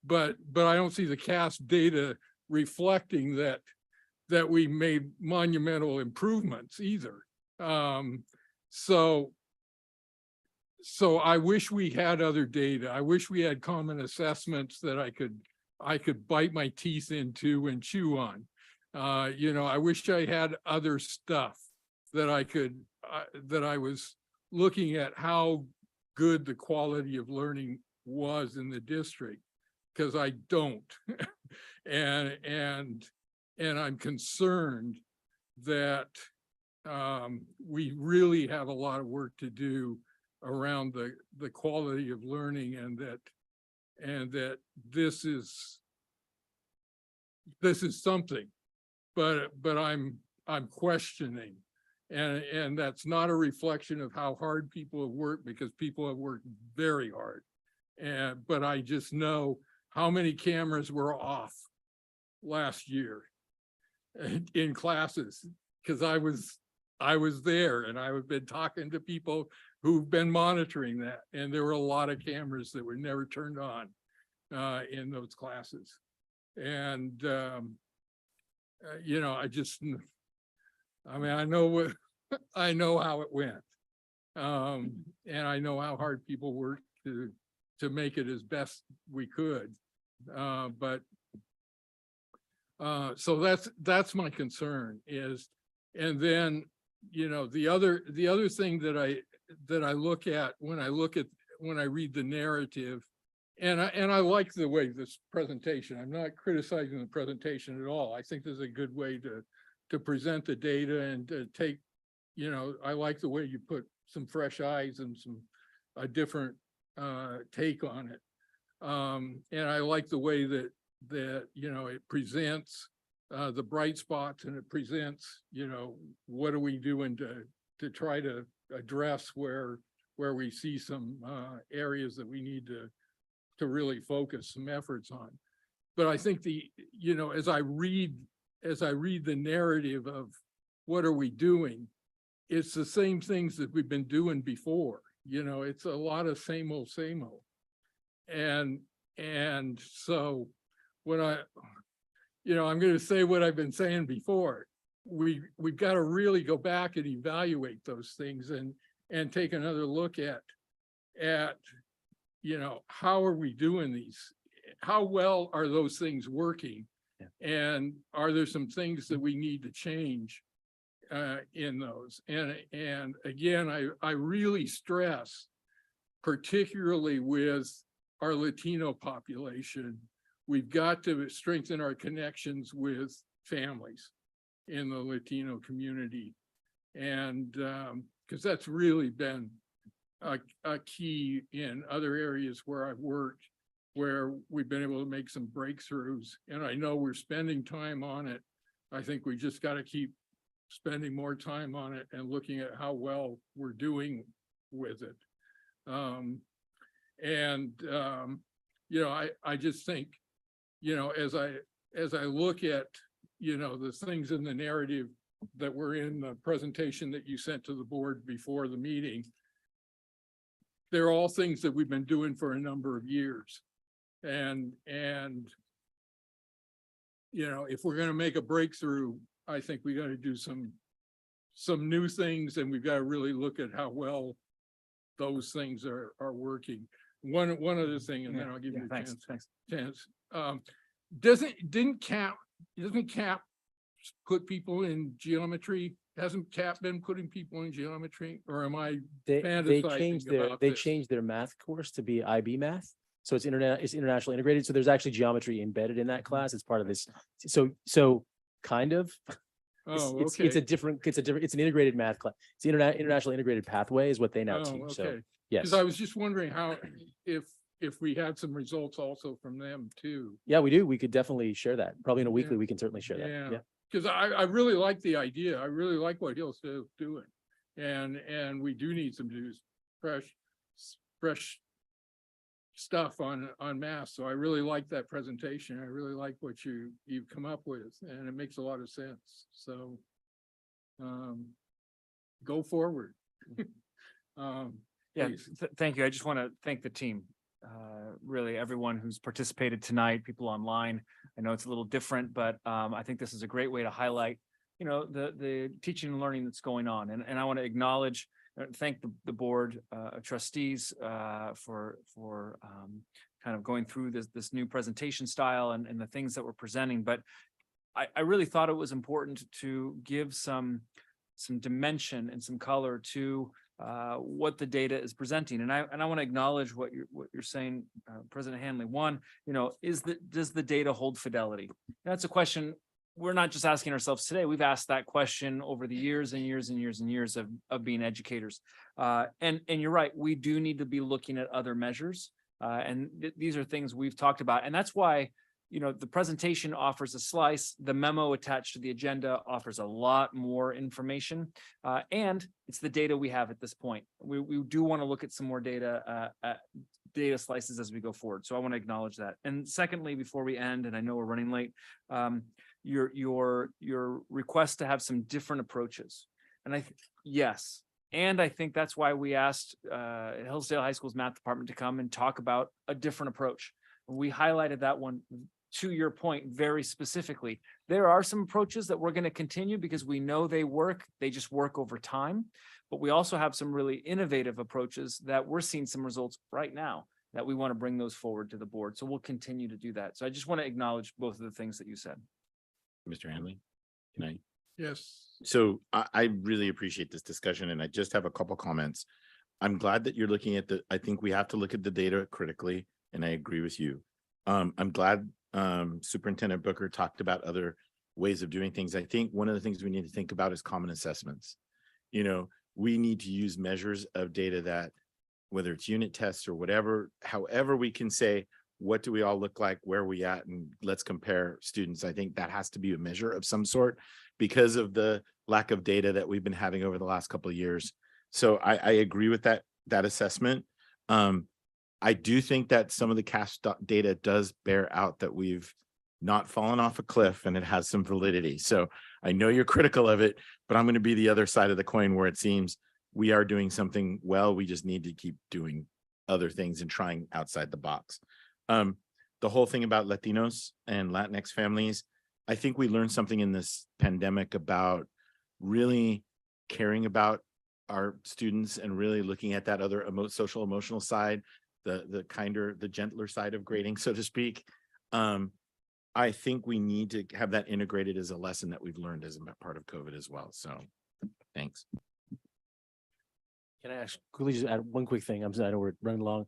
but I don't see the CASP data reflecting that we made monumental improvements either. So I wish we had other data. I wish we had common assessments that I could bite my teeth into and chew on. You know, I wish I had other stuff that I was looking at how good the quality of learning was in the district, because I don't. and I'm concerned that we really have a lot of work to do around the quality of learning, and that this is something, but I'm questioning, and that's not a reflection of how hard people have worked, because people have worked very hard. But I just know how many cameras were off last year in classes, because I was there, and I've been talking to people who've been monitoring that, and there were a lot of cameras that were never turned on in those classes. And you know, I mean, I know how it went, and I know how hard people worked to make it as best we could. So that's my concern is, and then, you know, the other thing that I look at when I read the narrative, and I like the way this presentation, I'm not criticizing the presentation at all. I think this is a good way to present the data and to take, you know, I like the way you put some fresh eyes and a different take on it. And I like the way that you know, it presents the bright spots, and it presents, you know, what are we doing to try to address where we see some areas that we need to really focus some efforts on. but I think as I read the narrative of what are we doing, it's the same things that we've been doing before. It's a lot of same old. And so when I'm going to say what I've been saying before, we've got to really go back and evaluate those things and take another look at how are we doing these? How well are those things working? Yeah. And are there some things that we need to change in those? And again, I really stress, particularly with our Latino population, we've got to strengthen our connections with families in the Latino community. And because that's really been a key in other areas where I've worked, where we've been able to make some breakthroughs. And I know we're spending time on it. I think we just got to keep spending more time on it and looking at how well we're doing with it. I just think, as I look at, the things in the narrative that were in the presentation that you sent to the board before the meeting, they're all things that we've been doing for a number of years. And if we're going to make a breakthrough, I think we got to do some new things, and we've got to really look at how well those things are working. One other thing, and then I'll give you a chance. Doesn't CAP put people in geometry? Hasn't CAP been putting people in geometry, or am I They fantasizing about this? changed their math course to be IB math. So it's internationally integrated. So there's actually geometry embedded in that class. It's part of this. So kind of. Oh, it's okay. it's an integrated math class. It's internationally integrated pathway is what they now Oh, teach. So okay. yes. Because I was just wondering how, if we had some results also from them too. Yeah, we do. We could definitely share that. Probably in a weekly, Yeah. we can certainly share that. Yeah. Yeah. Because I really like the idea. I really like what Hill's doing. And we do need some fresh stuff on math. So I really like that presentation. I really like what you've come up with, and it makes a lot of sense. So go forward. Yeah, Please. thank you. I just want to thank the team. Really, everyone who's participated tonight, people online. I know it's a little different, but I think this is a great way to highlight, the teaching and learning that's going on. And I want to acknowledge, thank the board of trustees for kind of going through this new presentation style and the things that we're presenting. But I really thought it was important to give some dimension and some color to what the data is presenting. And I want to acknowledge what you're saying, President Hanley. One, does the data hold fidelity? And that's a question we're not just asking ourselves today. We've asked that question over the years and years and years and years of being educators. And you're right, we do need to be looking at other measures. And these are things we've talked about. And that's why, the presentation offers a slice, the memo attached to the agenda offers a lot more information. And it's the data we have at this point. We do want to look at some more data slices as we go forward. So I want to acknowledge that. And secondly, before we end, and I know we're running late, your request to have some different approaches. And yes. And I think that's why we asked Hillsdale High School's math department to come and talk about a different approach. We highlighted that one, to your point, very specifically. There are some approaches that we're going to continue because we know they work. They just work over time. But we also have some really innovative approaches that we're seeing some results right now that we want to bring those forward to the board. So we'll continue to do that. So I just want to acknowledge both of the things that you said. Mr. Hanley, can I? Yes. So I really appreciate this discussion, and I just have a couple comments. I'm glad that you're looking at I think we have to look at the data critically, and I agree with you. I'm glad Superintendent Booker talked about other ways of doing things. I think one of the things we need to think about is common assessments. We need to use measures of data that, whether it's unit tests or whatever, however we can say, what do we all look like, where are we at, and let's compare students. I think that has to be a measure of some sort because of the lack of data that we've been having over the last couple of years. So I agree with that assessment. I do think that some of the CAS data does bear out that we've not fallen off a cliff and it has some validity. So I know you're critical of it, but I'm going to be the other side of the coin where it seems we are doing something well. We just need to keep doing other things and trying outside the box. The whole thing about Latinos and Latinx families, I think we learned something in this pandemic about really caring about our students and really looking at that other social emotional side, the gentler side of grading, so to speak. I think we need to have that integrated as a lesson that we've learned as a part of COVID as well. So thanks. Can I quickly just add one quick thing? I know we're running along.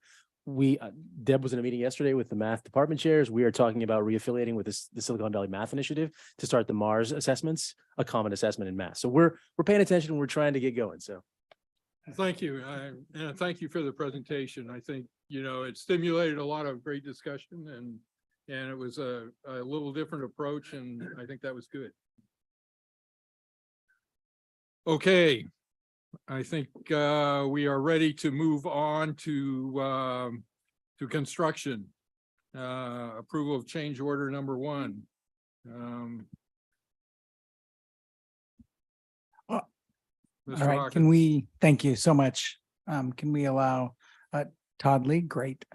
Deb was in a meeting yesterday with the math department chairs. We are talking about reaffiliating with the Silicon Valley Math Initiative to start the Mars assessments, a common assessment in math. So we're paying attention and we're trying to get going. So Thank you. And thank you for the presentation. I think, it stimulated a lot of great discussion and it was a little different approach, and I think that was good. Okay. I think we are ready to move on to construction. Approval of change order number 1. All Mr. right, Hawkins. thank you so much. Can we allow Todd Lee? Great.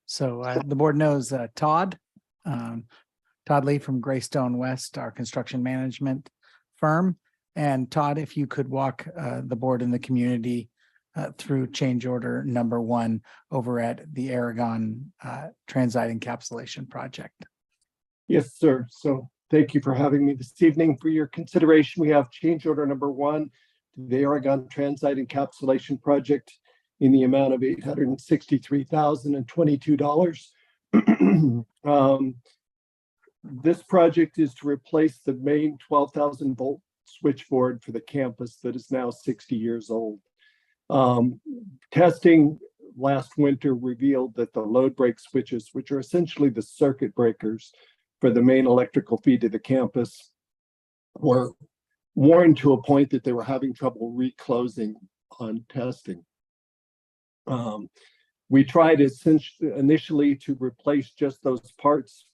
So the board knows Todd Lee from Greystone West, our construction management firm. And Todd, if you could walk the board and the community through change order number 1 over at the Aragon Transite Encapsulation Project. Yes, sir. So thank you for having me this evening. For your consideration, we have change order number 1 to the Aragon Transite Encapsulation Project in the amount of $863,022. This project is to replace the main 12,000 volt switchboard for the campus that is now 60 years old. Testing last winter revealed that the load break switches, which are essentially the circuit breakers for the main electrical feed to the campus, were worn to a point that they were having trouble reclosing on testing. We tried initially to replace just those parts.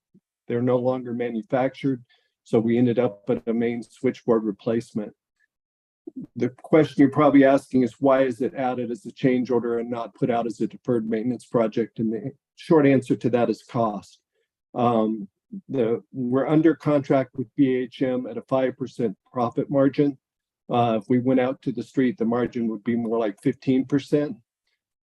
They're no longer manufactured, so we ended up at a main switchboard replacement. The question you're probably asking is, why is it added as a change order and not put out as a deferred maintenance project? And the short answer to that is cost. We're under contract with BHM at a 5% profit margin. If we went out to the street, the margin would be more like 15%.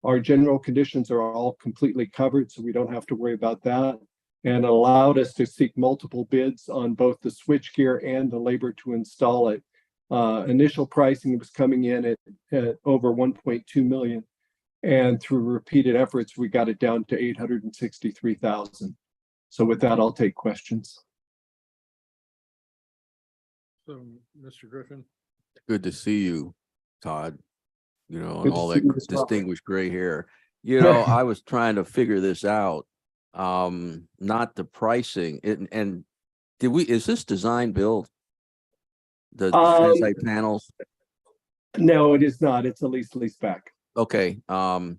Our general conditions are all completely covered, so we don't have to worry about that. And it allowed us to seek multiple bids on both the switchgear and the labor to install it. Initial pricing was coming in at over 1.2 million. And through repeated efforts, we got it down to 863,000. So with that, I'll take questions. So, Mr. Griffin. Good to see you, Todd. And Good all to see that you as well. distinguished gray hair. I was trying to figure this out. Not the pricing. Is this design build? The transite panels? No, it is not. It's a lease back. Okay. How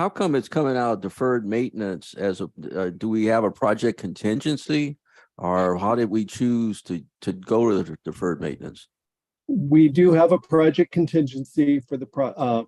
come it's coming out deferred maintenance do we have a project contingency, or how did we choose to go to the deferred maintenance? We do have a project contingency for the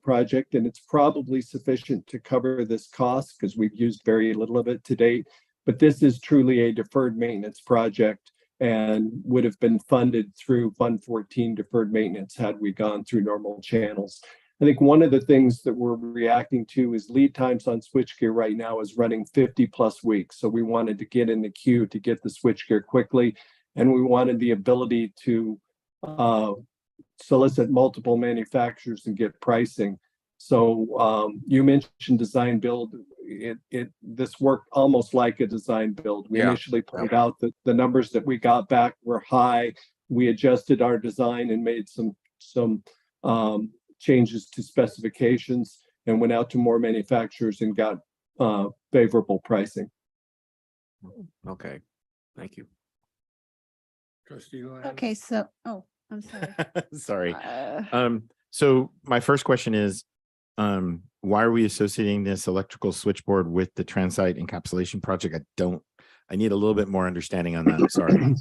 project, and it's probably sufficient to cover this cost because we've used very little of it to date. But this is truly a deferred maintenance project and would have been funded through Fund 14 deferred maintenance had we gone through normal channels. I think one of the things that we're reacting to is lead times on switchgear right now is running 50+ weeks. So we wanted to get in the queue to get the switchgear quickly, and we wanted the ability to solicit multiple manufacturers and get pricing. So you mentioned design build. This worked almost like a design build. We initially pointed out that the numbers that we got back were high. We adjusted our design and made some changes to specifications and went out to more manufacturers and got favorable pricing. Okay, thank you. Trustee Lang. Okay, so, I'm sorry. Sorry. So my first question is, why are we associating this electrical switchboard with the Transite Encapsulation Project? I need a little bit more understanding on that. Sorry.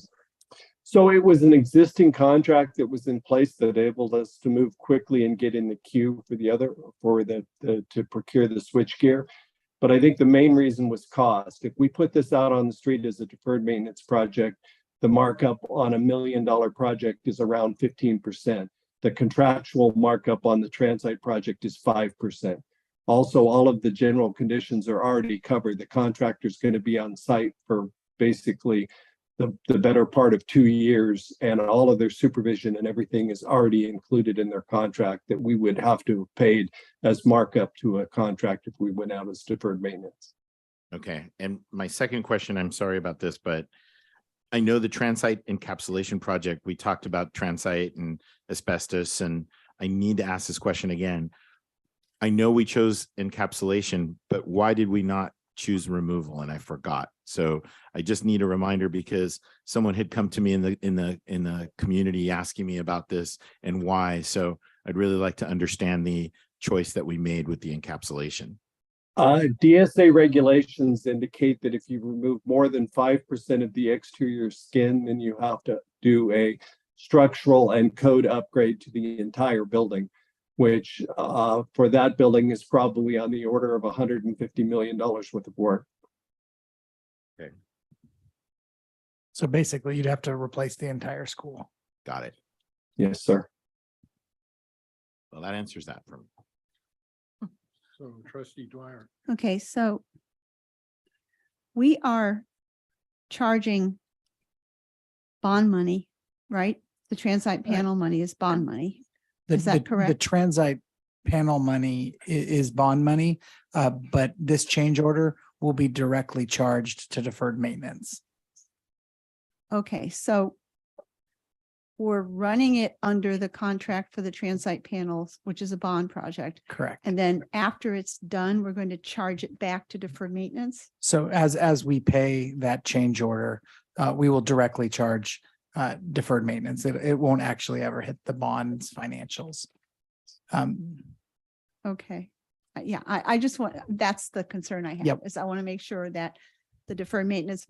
So it was an existing contract that was in place that enabled us to move quickly and get in the queue for to procure the switchgear. But I think the main reason was cost. If we put this out on the street as a deferred maintenance project, the markup on $1 million project is around 15%. The contractual markup on the Transite project is 5%. Also, all of the general conditions are already covered. The contractor's going to be on site for basically the better part of 2 years, and all of their supervision and everything is already included in their contract that we would have to have paid as markup to a contract if we went out as deferred maintenance. Okay. And my second question, I'm sorry about this, but I know the Transite Encapsulation Project, we talked about Transite and asbestos, and I need to ask this question again. I know we chose encapsulation, but why did we not choose removal? And I forgot. So I just need a reminder, because someone had come to me in the community asking me about this and why. So I'd really like to understand the choice that we made with the encapsulation. DSA regulations indicate that if you remove more than 5% of the exterior skin, then you have to do a structural and code upgrade to the entire building, which for that building is probably on the order of $150 million worth of work. Okay. So basically, you'd have to replace the entire school. Got it. Yes, sir. Well, that answers that for me. So trustee Dwyer. Okay, so we are charging bond money, right? The Transite panel money is bond money. Is that correct? The Transite panel money is bond money, but this change order will be directly charged to deferred maintenance. Okay, so we're running it under the contract for the Transite panels, which is a bond project. Correct. And then after it's done, we're going to charge it back to deferred maintenance. So as we pay that change order, we will directly charge deferred maintenance. It won't actually ever hit the bond's financials. Okay. Yeah, I just want, that's the concern I have, Yep. is I want to make sure that the deferred maintenance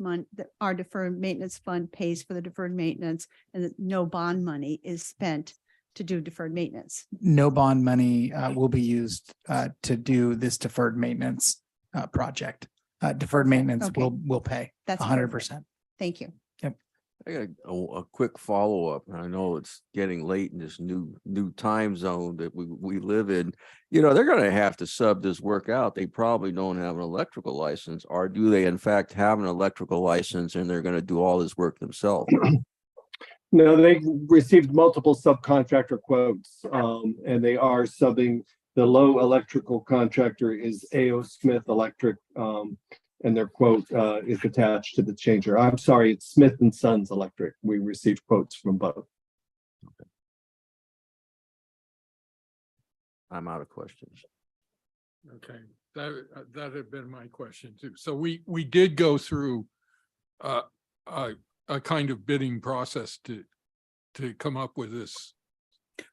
our deferred maintenance fund pays for the deferred maintenance, and that no bond money is spent to do deferred maintenance. No bond money will be used to do this deferred maintenance project. Deferred maintenance Okay. will pay That's 100%. Thank you. I got a quick follow-up. I know it's getting late in this new time zone that we live in. You know, they're going to have to sub this work out. They probably don't have an electrical license, or do they in fact have an electrical license and they're going to do all this work themselves? No, they received multiple subcontractor quotes, and they are subbing. The low electrical contractor is A.O. Smith Electric, and their quote is attached to the changer. I'm sorry, it's Smith and Sons Electric. We received quotes from both. Okay. I'm out of questions. Okay, that had been my question too. So we did go through a kind of bidding process to come up with this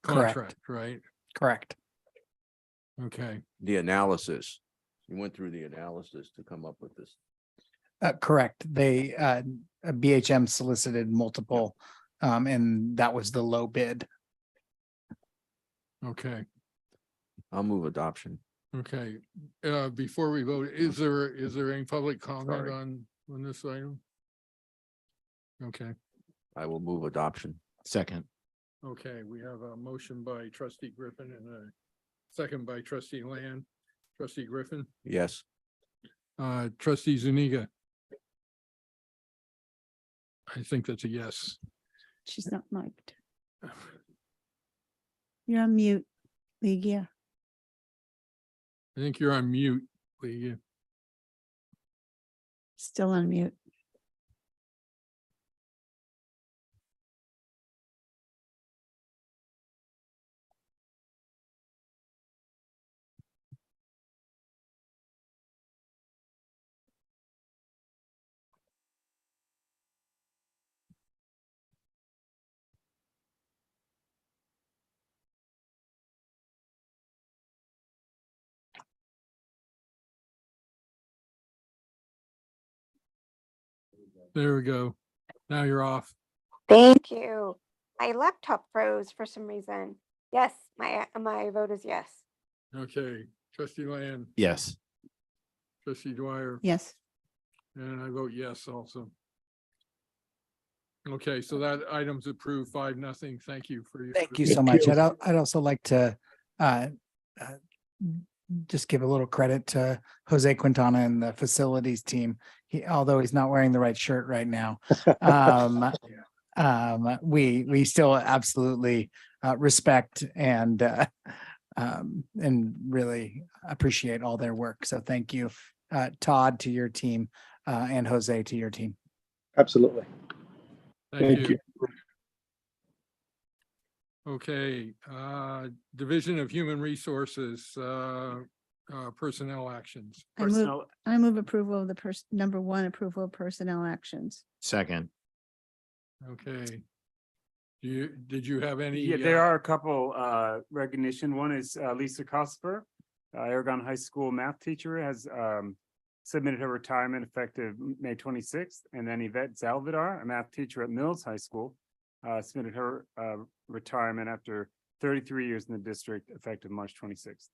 contract, right? Correct. Okay. The analysis. You went through the analysis to come up with this. Correct. They BHM solicited multiple, and that was the low bid. Okay. I'll move adoption. Okay. Before we vote, is there any public comment Sorry. on this item? Okay. I will move adoption. Second. Okay, we have a motion by trustee Griffin and a second by trustee Land. Trustee Griffin, Yes. trustee Zuniga. I think that's a yes. She's not mic'd. You're on mute, Ligia. I think you're on mute, Leah. Still on mute. There we go. Now you're off. Thank you. My laptop froze for some reason. Yes, my vote is yes. Okay, trustee Land, Yes. trustee Dwyer, Yes. and I vote yes also. Okay, so that item's approved 5-0. Thank you for your. Thank you so much. I'd also like to uh, uh, just give a little credit to Jose Quintana and the facilities team. Although he's not wearing the right shirt right now, we still absolutely respect and really appreciate all their work. So thank you, Todd, to your team, and Jose to your team. Absolutely. Thank you. Okay, Division of Human Resources, personnel actions. I move approval of the number 1, approval of personnel actions. Second. Okay. Did you have any? Yeah, there are a couple recognition. One is Lisa Cosper, Aragon High School math teacher, has submitted her retirement effective May 26th. And then Yvette Zalvidar, a math teacher at Mills High School, submitted her retirement after 33 years in the district effective March 26th.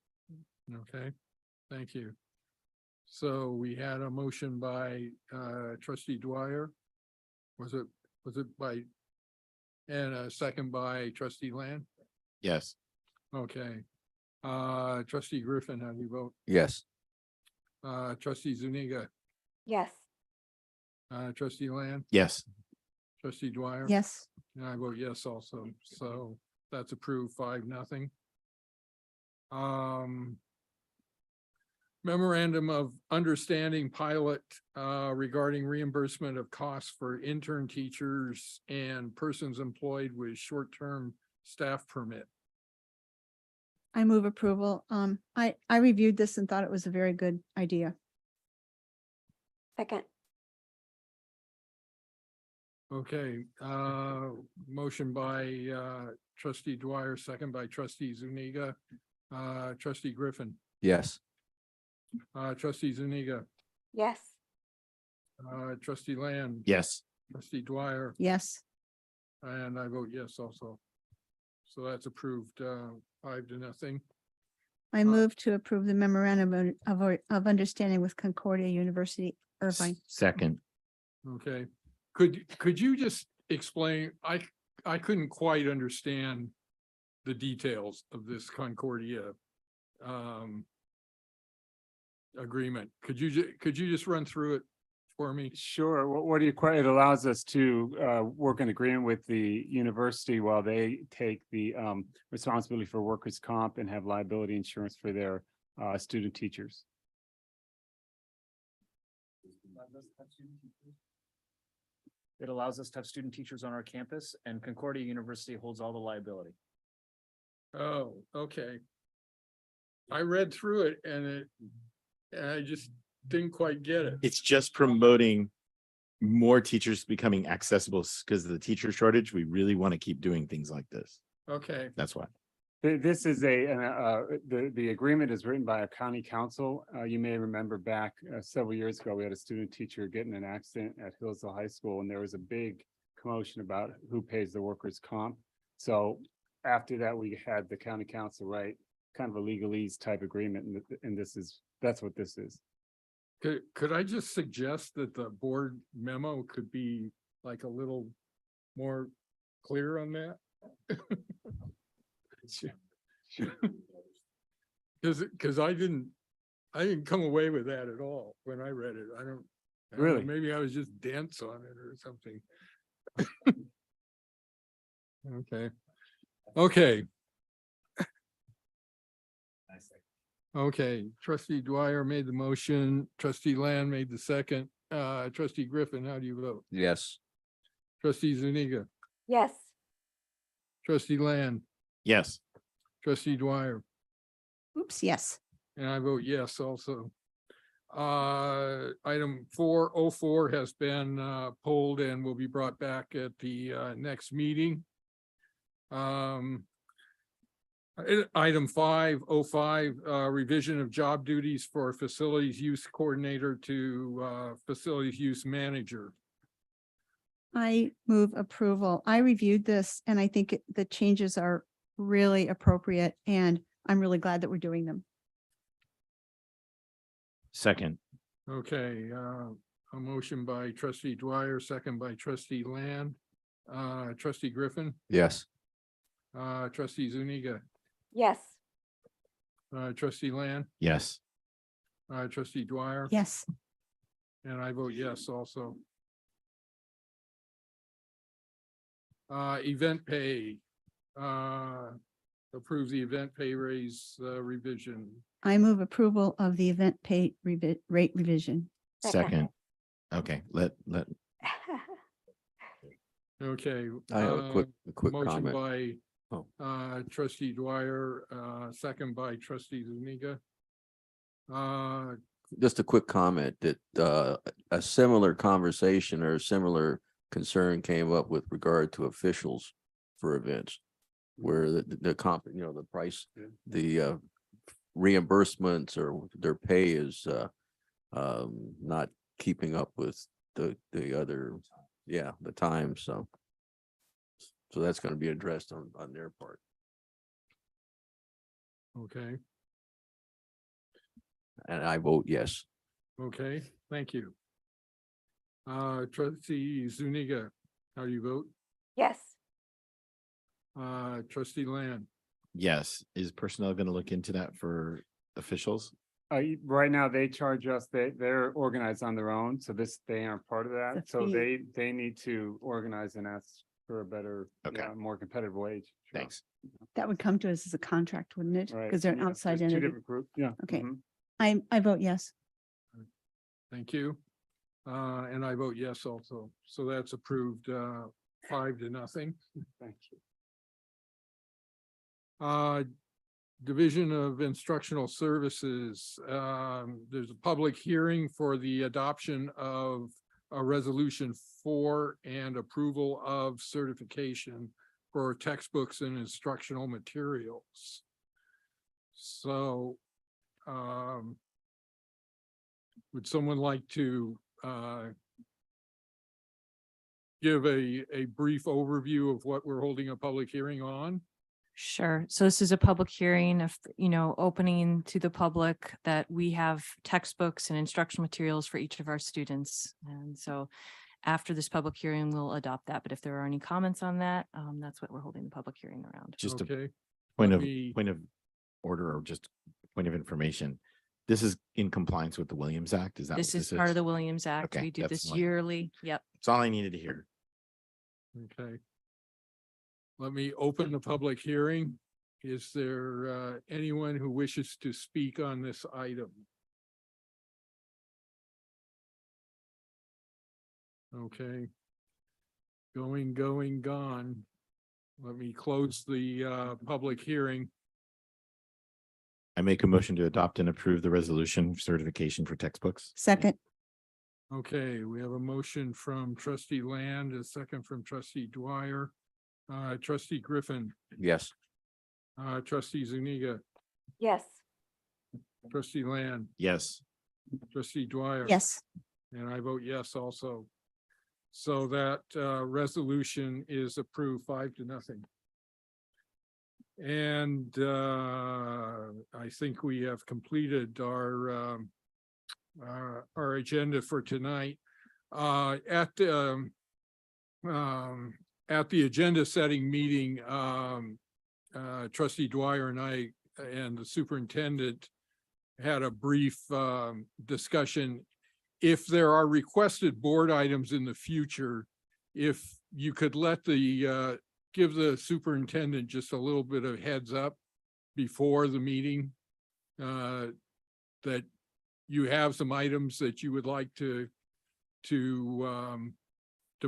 Okay, thank you. So we had a motion by trustee Dwyer. Was it by, and a second by trustee Land? Yes. Okay. Trustee Griffin, how do you vote? Yes. Trustee Zuniga, Yes. trustee Land, Yes. trustee Dwyer? Yes. And I vote yes also. So that's approved 5-0. Memorandum of Understanding pilot regarding reimbursement of costs for intern teachers and persons employed with short-term staff permit. I move approval. I reviewed this and thought it was a very good idea. Second. Okay, motion by trustee Dwyer, second by trustee Zuniga. Trustee Griffin, Yes. trustee Zuniga, Yes. trustee Land, Yes. trustee Dwyer, Yes. and I vote yes also. So that's approved 5-0. I move to approve the memorandum of understanding with Concordia University, Irvine. Second. Okay, could you just explain? I couldn't quite understand the details of this Concordia agreement. Could you just run through it for me? Sure. What do you, it allows us to work in agreement with the university while they take the responsibility for workers' comp and have liability insurance for their student teachers. It allows us to have student teachers on our campus, and Concordia University holds all the liability. Oh, okay. I read through it and I just didn't quite get it. It's just promoting more teachers becoming accessible because of the teacher shortage. We really want to keep doing things like this. Okay. That's why. This is the agreement is written by a county council. You may remember back several years ago, we had a student teacher get in an accident at Hillsdale High School, and there was a big commotion about who pays the workers' comp. So after that, we had the county council write kind of a legalese type agreement, and that's what this is. Could I just suggest that the board memo could be like a little more clear on that? Because I didn't come away with that at all when I read it. I don't know, Really? maybe I was just dense on it or something. Okay. Okay, trustee Dwyer made the motion, trustee Land made the second, trustee Griffin, how do you vote? Yes. Trustee Zuniga, Yes. trustee Land, Yes. trustee Dwyer, Oops, yes. and I vote yes also. Item 404 has been pulled and will be brought back at the next meeting. Item 505, revision of job duties for facilities use coordinator to facilities use manager. I move approval. I reviewed this and I think the changes are really appropriate and I'm really glad that we're doing them. Second. Okay, a motion by trustee Dwyer, second by trustee Land, trustee Griffin, Yes. trustee Zuniga, Yes. trustee Land, Yes. trustee Dwyer. Yes. And I vote yes also. Event pay, approve the event pay raise revision. I move approval of the event pay rate revision. Second. Okay, let. Okay. I have a quick motion comment. by Oh. trustee Dwyer, second by trustee Zuniga. Just a quick comment that a similar conversation or a similar concern came up with regard to officials for events where the comp, the price, the reimbursements or their pay is not keeping up with the other, the time. So that's going to be addressed on their part. Okay, And I vote yes. okay, thank you. Trustee Zuniga, how do you vote? Yes. Trustee Land, Yes. Is personnel going to look into that for officials? Right now, they charge us, they're organized on their own, so they aren't part of that. The So fee. they need to organize and ask for a better, Okay. more competitive wage. Sure. Thanks. That would come to us as a contract, wouldn't it? Right. Because they're an Yeah, outside there's two entity. different groups. Yeah. Okay. Mhm. I vote yes. thank you. And I vote yes also. So that's approved 5-0. Thank you. Division of Instructional Services, there's a public hearing for the adoption of a resolution for and approval of certification for textbooks and instructional materials. So, would someone like to give a brief overview of what we're holding a public hearing on? Sure. So this is a public hearing of, opening to the public that we have textbooks and instructional materials for each of our students. And so after this public hearing, we'll adopt that. But if there are any comments on that, that's what we're holding the public hearing around. Just Okay. a point Let of me- order or just point of information. This is in compliance with the Williams Act. Is that This what is part of the Williams Act. Okay, We do that's this what- yearly. Yep. That's all I needed to hear. Okay. Let me open the public hearing. Is there anyone who wishes to speak on this item? Okay. Going, gone. Let me close the public hearing. I make a motion to adopt and approve the resolution certification for textbooks. Second. Okay, we have a motion from trustee Land, a second from trustee Dwyer. Trustee Griffin, Yes. trustee Zuniga, Yes. trustee Land, Yes. trustee Dwyer. Yes. And I vote yes also. So that resolution is approved 5-0. And I think we have completed our agenda for tonight. At the agenda setting meeting, trustee Dwyer and I and the superintendent had a brief discussion. If there are requested board items in the future, if you could let give the superintendent just a little bit of heads up before the meeting, that you have some items that you would like to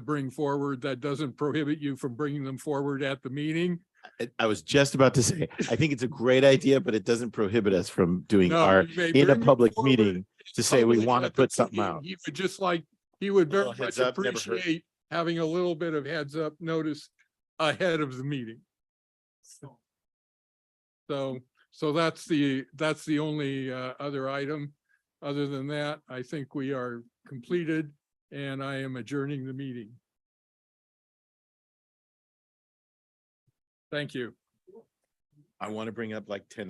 bring forward, that doesn't prohibit you from bringing them forward at the meeting. I was just about to say, I think it's a great idea, but it doesn't prohibit us from doing No, our, you may in a bring them public forward meeting to say we publicly want to at the put something meeting. out. He would very Little much heads up, never hurt. appreciate having a little bit of heads up notice ahead of the meeting. So that's the only other item. Other than that, I think we are completed and I am adjourning the meeting. Thank you. I want to bring up like 10